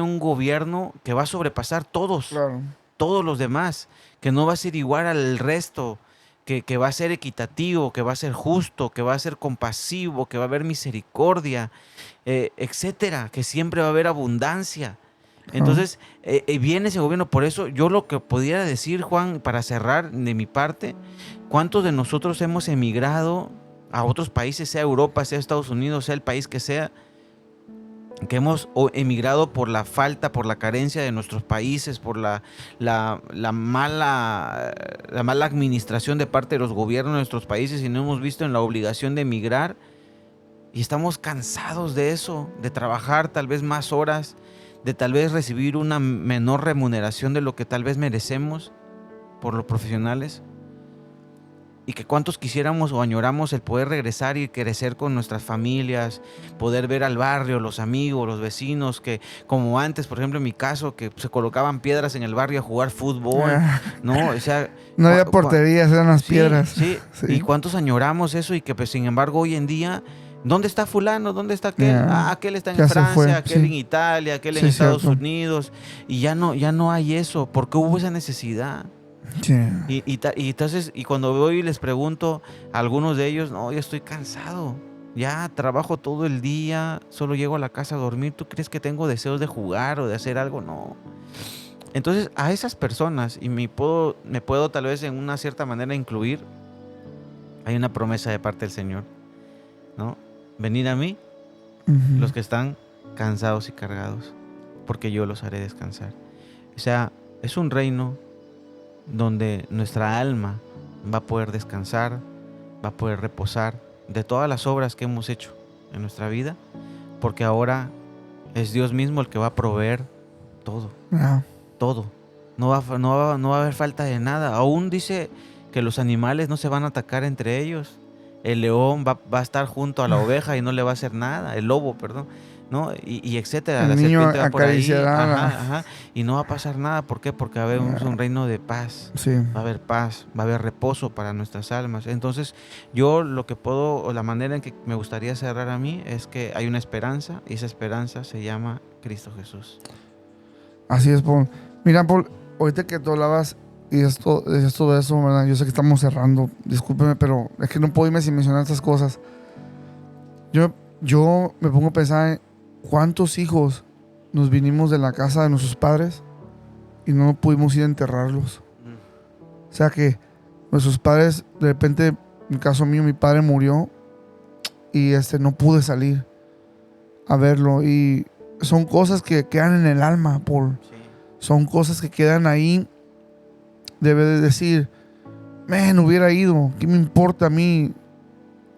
un gobierno que va a sobrepasar Claro. todos los demás, que no va a ser igual al resto, que va a ser equitativo, que va a ser justo, que va a ser compasivo, que va a haber misericordia, etcétera, que siempre va a haber abundancia. Entonces, viene ese gobierno. Por eso yo lo que pudiera decir, Juan, para cerrar de mi parte, ¿cuántos de nosotros hemos emigrado a otros países, sea Europa, sea Estados Unidos, sea el país que sea, que hemos emigrado por la falta, por la carencia de nuestros países, por la mala administración de parte de los gobiernos de nuestros países y no hemos visto en la obligación de emigrar y estamos cansados de eso, de trabajar tal vez más horas, de tal vez recibir una menor remuneración de lo que tal vez merecemos por los profesionales? Y que cuántos quisiéramos o añoramos el poder regresar y crecer con nuestras familias, poder ver al barrio, los amigos, los vecinos, que como antes, por ejemplo en mi caso, que se colocaban piedras en el barrio a jugar fútbol, ¿no? O sea, No había porterías, eran las sí, piedras. sí. Sí. Y cuántos añoramos eso y que pues sin embargo hoy en día, ¿dónde está fulano? ¿Dónde está aquel? Ya. Aquel está en Ya se Francia, fue, aquel sí. en Italia, aquel en Sí, Estados cierto. Unidos. Y ya no hay eso, porque hubo esa necesidad. Sí. Y entonces, y cuando voy y les pregunto a algunos de ellos, no, ya estoy cansado, ya trabajo todo el día, solo llego a la casa a dormir, ¿tú crees que tengo deseos de jugar o de hacer algo? No. Entonces, a esas personas, y me puedo tal vez en una cierta manera incluir, hay una promesa de parte del Señor, ¿no? Venid a mí, Ujú. los que están cansados y cargados, porque yo los haré descansar. O sea, es un reino donde nuestra alma va a poder descansar, va a poder reposar de todas las obras que hemos hecho en nuestra vida, porque ahora es Dios mismo el que va a proveer todo, Ah, todo. No va a haber falta de nada. Aún dice que los animales no se van a atacar entre ellos. El león va a estar junto a la oveja y no le va a hacer nada, el lobo, perdón, ¿no? Y etcétera. El La niño serpiente va por ahí, acariciará la- ajá, y no va a pasar nada. ¿Por qué? Porque va a haber un reino de paz. sí. Va a haber paz, va a haber reposo para nuestras almas. Entonces, yo lo que puedo, o la manera en que me gustaría cerrar a mí es que hay una esperanza y esa esperanza se llama Cristo Jesús. Así es, Paul. Mira, Paul, ahorita que tú hablabas y decías todo eso, ¿verdad? Yo sé que estamos cerrando, discúlpeme, pero es que no puedo irme sin mencionar estas cosas. Yo me pongo a pensar en cuántos hijos nos vinimos de la casa de nuestros padres y no pudimos ir a enterrarlos. O sea que nuestros padres, de repente, en el caso mío, mi padre murió y no pude salir a verlo. Y son cosas que quedan en el alma, Paul. Sí. Son cosas que quedan ahí. Debe de decir, hubiera ido. ¿Qué me importa a mí?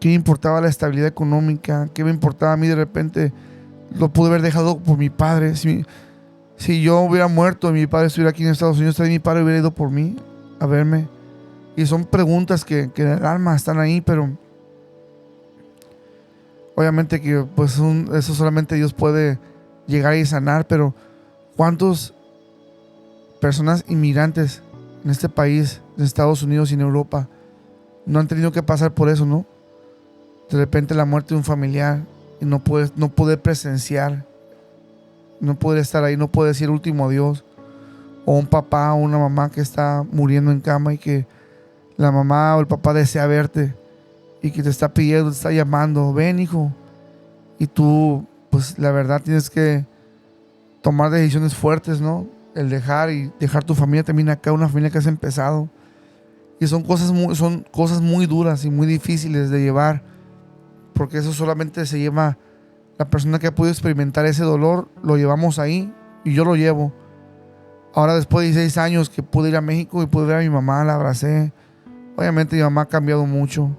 ¿Qué me importaba la estabilidad económica? ¿Qué me importaba a mí de repente? Lo pude haber dejado por mi padre. Si yo hubiera muerto y mi padre estuviera aquí en Estados Unidos, también mi padre hubiera ido por mí a verme. Y son preguntas que en el alma están ahí, pero obviamente que pues eso solamente Dios puede llegar y sanar. Pero ¿cuántas personas inmigrantes en este país, en Estados Unidos y en Europa, no han tenido que pasar por eso, no? De repente la muerte de un familiar y no poder presenciar, no poder estar ahí, no poder decir último adiós, o un papá o una mamá que está muriendo en cama y que la mamá o el papá desea verte y que te está pidiendo, te está llamando, ven hijo, y tú pues la verdad tienes que tomar decisiones fuertes, ¿no? El dejar tu familia también acá, una familia que has empezado, y son cosas muy duras y muy difíciles de llevar, porque eso solamente se lleva la persona que ha podido experimentar ese dolor, lo llevamos ahí, y yo lo llevo. Ahora después de 16 años que pude ir a México y pude ver a mi mamá, la abracé. Obviamente mi mamá ha cambiado mucho,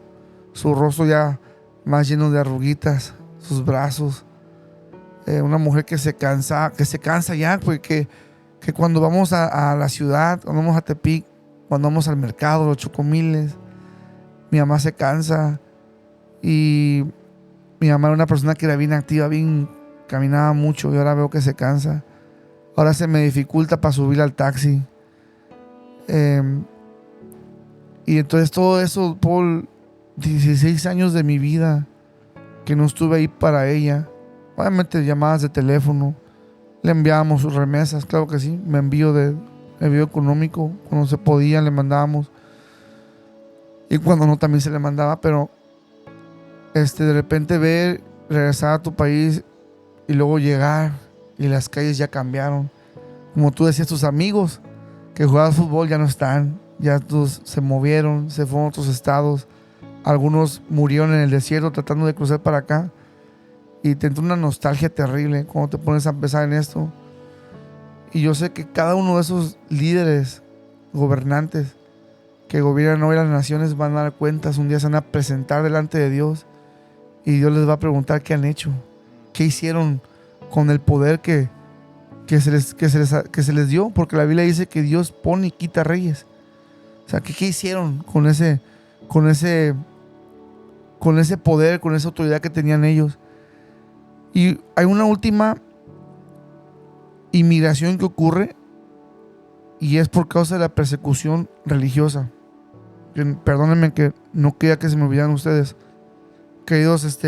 su rostro ya más lleno de arruguitas, sus brazos. Una mujer que se cansa ya, porque que cuando vamos a la ciudad, cuando vamos a Tepic, cuando vamos al mercado, los chocomiles, mi mamá se cansa. Y mi mamá era una persona que era bien activa, caminaba mucho, y ahora veo que se cansa. Ahora se me dificulta para subir al taxi. Y entonces todo eso por 16 años de mi vida que no estuve ahí para ella. Obviamente llamadas de teléfono, le enviábamos sus remesas, claro que sí, envío económico, cuando se podía le mandábamos, y cuando no también se le mandaba. Pero de repente regresar a tu país y luego llegar y las calles ya cambiaron. Como tú decías, tus amigos que jugaban fútbol ya no están, ya todos se movieron, se fueron a otros estados, algunos murieron en el desierto tratando de cruzar para acá. Y te entra una nostalgia terrible cuando te pones a pensar en esto. Y yo sé que cada uno de esos líderes, gobernantes que gobiernan hoy las naciones, van a dar cuentas. Un día se van a presentar delante de Dios y Dios les va a preguntar qué han hecho, qué hicieron con el poder que se les dio, porque la Biblia dice que Dios pone y quita reyes. O sea, ¿qué hicieron con ese poder, con esa autoridad que tenían ellos? Y hay una última inmigración que ocurre, y es por causa de la persecución religiosa. Perdónenme que no quería que se me olvidaran ustedes, queridos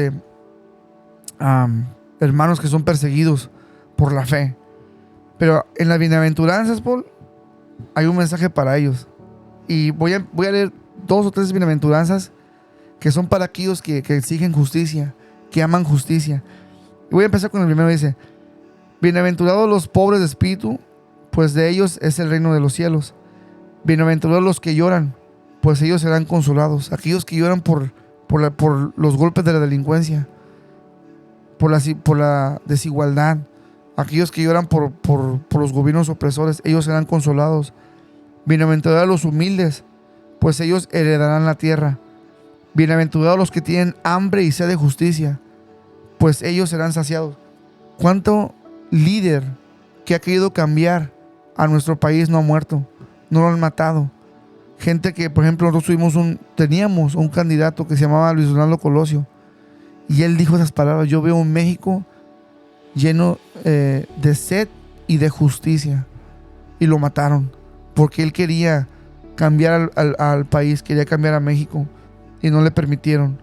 hermanos que son perseguidos por la fe. Pero en las bienaventuranzas, Paul, hay un mensaje para ellos. Y voy a leer 2 o 3 bienaventuranzas que son para aquellos que exigen justicia, que aman justicia. Y voy a empezar con el primero. Dice: bienaventurados los pobres de espíritu, pues de ellos es el reino de los cielos. Bienaventurados los que lloran, pues ellos serán consolados. Aquellos que lloran por los golpes de la delincuencia, por la desigualdad. Aquellos que lloran por los gobiernos opresores, ellos serán consolados. Bienaventurados los humildes, pues ellos heredarán la tierra. Bienaventurados los que tienen hambre y sed de justicia, pues ellos serán saciados. ¿Cuánto líder que ha querido cambiar a nuestro país no ha muerto? No lo han matado. Gente que, por ejemplo, nosotros teníamos un candidato que se llamaba Luis Donaldo Colosio, y él dijo esas palabras: yo veo un México lleno de sed y de justicia. Y lo mataron porque él quería cambiar al país, quería cambiar a México, y no le permitieron.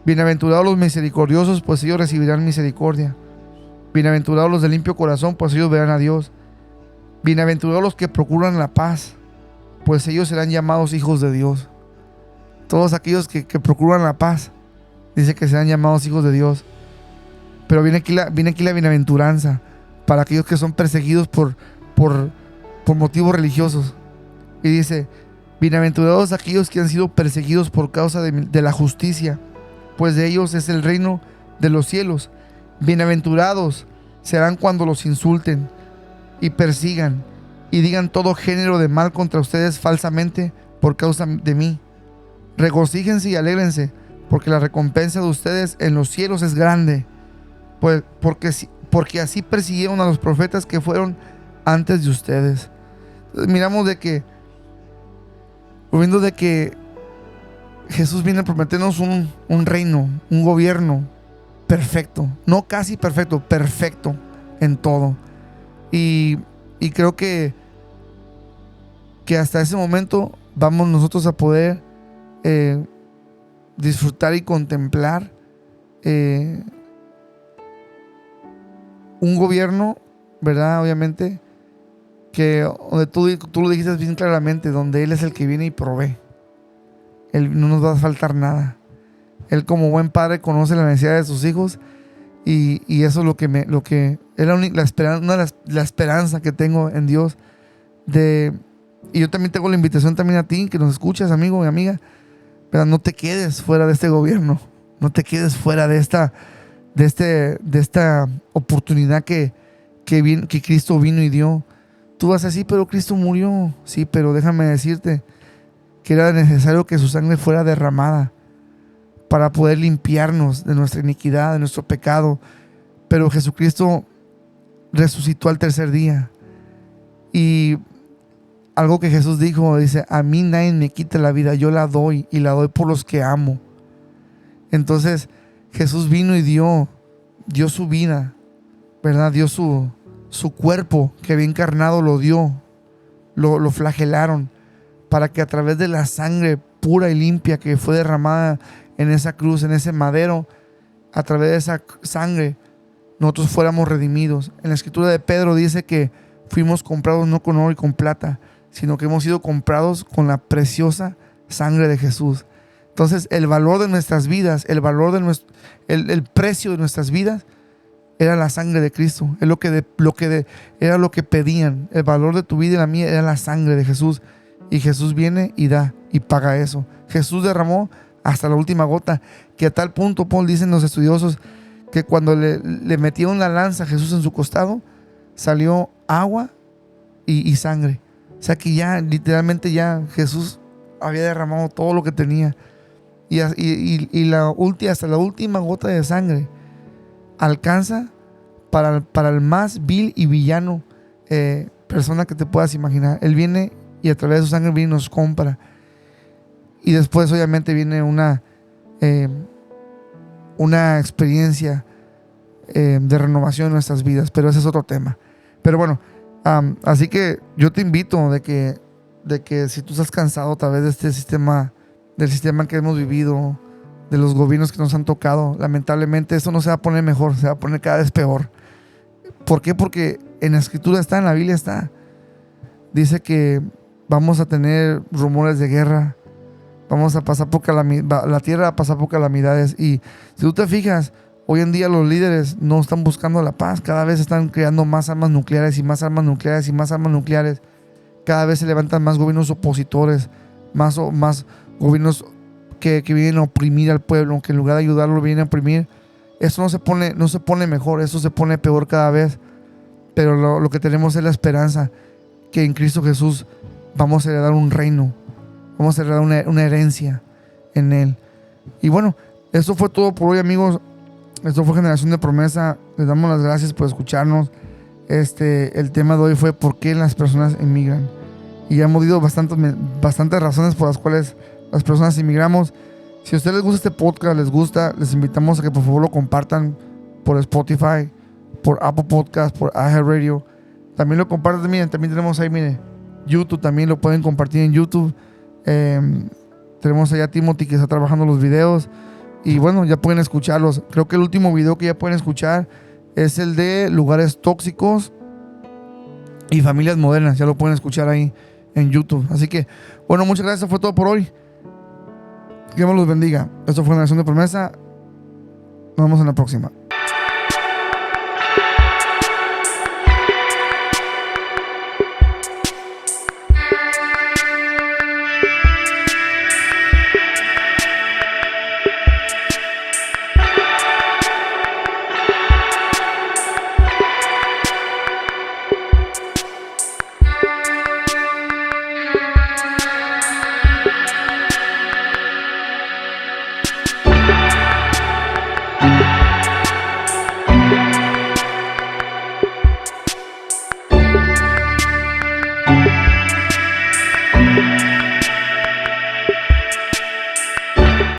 Bienaventurados los misericordiosos, pues ellos recibirán misericordia. Bienaventurados los de limpio corazón, pues ellos verán a Dios. Bienaventurados los que procuran la paz, pues ellos serán llamados hijos de Dios. Todos aquellos que procuran la paz, dice que serán llamados hijos de Dios. Pero viene aquí la bienaventuranza para aquellos que son perseguidos por motivos religiosos. Y dice: bienaventurados aquellos que han sido perseguidos por causa de la justicia, pues de ellos es el reino de los cielos. Bienaventurados serán cuando los insulten y persigan y digan todo género de mal contra ustedes falsamente por causa de mí. Regocíjense y alégrense, porque la recompensa de ustedes en los cielos es grande, pues porque así persiguieron a los profetas que fueron antes de ustedes. Entonces, miramos viendo de que Jesús viene a prometernos un reino, un gobierno perfecto, no casi perfecto, perfecto en todo. Y creo que hasta ese momento vamos nosotros a poder disfrutar y contemplar un gobierno, ¿verdad? Obviamente, que donde tú lo dijiste bien claramente, donde Él es el que viene y provee. Él no nos va a faltar nada. Él, como buen padre, conoce la necesidad de sus hijos, y eso es lo que es la esperanza que tengo en Dios. Y yo también tengo la invitación también a ti que nos escuchas, amigo y amiga, ¿verdad? No te quedes fuera de este gobierno, no te quedes fuera de esta oportunidad que Cristo vino y dio. Tú vas a decir: pero Cristo murió. Sí, pero déjame decirte que era necesario que su sangre fuera derramada para poder limpiarnos de nuestra iniquidad, de nuestro pecado. Pero Jesucristo resucitó al tercer día. Y algo que Jesús dijo, dice: a mí nadie me quita la vida, yo la doy, y la doy por los que amo. Entonces Jesús vino y dio su vida, ¿verdad? Dio su cuerpo que había encarnado, lo dio, lo flagelaron, para que a través de la sangre pura y limpia que fue derramada en esa cruz, en ese madero, a través de esa sangre nosotros fuéramos redimidos. En la escritura de Pedro dice que fuimos comprados no con oro y con plata, sino que hemos sido comprados con la preciosa sangre de Jesús. Entonces el valor de nuestras vidas, el valor de el precio de nuestras vidas era la sangre de Cristo. Es era lo que pedían. El valor de tu vida y la mía era la sangre de Jesús. Y Jesús viene y da y paga eso. Jesús derramó hasta la última gota, que a tal punto, Paul, dicen los estudiosos, que cuando le metieron la lanza a Jesús en su costado, salió agua y sangre. O sea que ya literalmente ya Jesús había derramado todo lo que tenía. Y hasta la última gota de sangre alcanza para el más vil y villano persona que te puedas imaginar. Él viene y a través de su sangre viene y nos compra. Y después obviamente viene una experiencia de renovación en nuestras vidas, pero ese es otro tema. Pero bueno, así que yo te invito de que si tú estás cansado a través de este sistema, del sistema que hemos vivido, de los gobiernos que nos han tocado, lamentablemente esto no se va a poner mejor, se va a poner cada vez peor. ¿Por qué? Porque en la escritura está, en la Biblia está. Dice que vamos a tener rumores de guerra, vamos a pasar por la tierra va a pasar por calamidades. Y si tú te fijas, hoy en día los líderes no están buscando la paz, cada vez están creando más armas nucleares y más armas nucleares y más armas nucleares. Cada vez se levantan más gobiernos opositores, más gobiernos que vienen a oprimir al pueblo, que en lugar de ayudarlo vienen a oprimir. Esto no se pone mejor, esto se pone peor cada vez. Pero lo que tenemos es la esperanza que en Cristo Jesús vamos a heredar un reino, vamos a heredar una herencia en Él. Y bueno, eso fue todo por hoy, amigos. Esto fue Generación de Promesa. Les damos las gracias por escucharnos. El tema de hoy fue ¿por qué las personas emigran? Y ya hemos dado bastantes razones por las cuales las personas emigramos. Si a ustedes les gusta este podcast, les invitamos a que por favor lo compartan por Spotify, por Apple Podcast, por iHeartRadio. También lo compartan, miren, también tenemos ahí, miren, YouTube, también lo pueden compartir en YouTube. Tenemos allá a Timothy que está trabajando los videos. Y bueno, ya pueden escucharlos. Creo que el último video que ya pueden escuchar es el de lugares tóxicos y familias modernas. Ya lo pueden escuchar ahí en YouTube. Así que, bueno, muchas gracias. Eso fue todo por hoy. Que Dios los bendiga. Esto fue Generación de Promesa. Nos vemos en la próxima.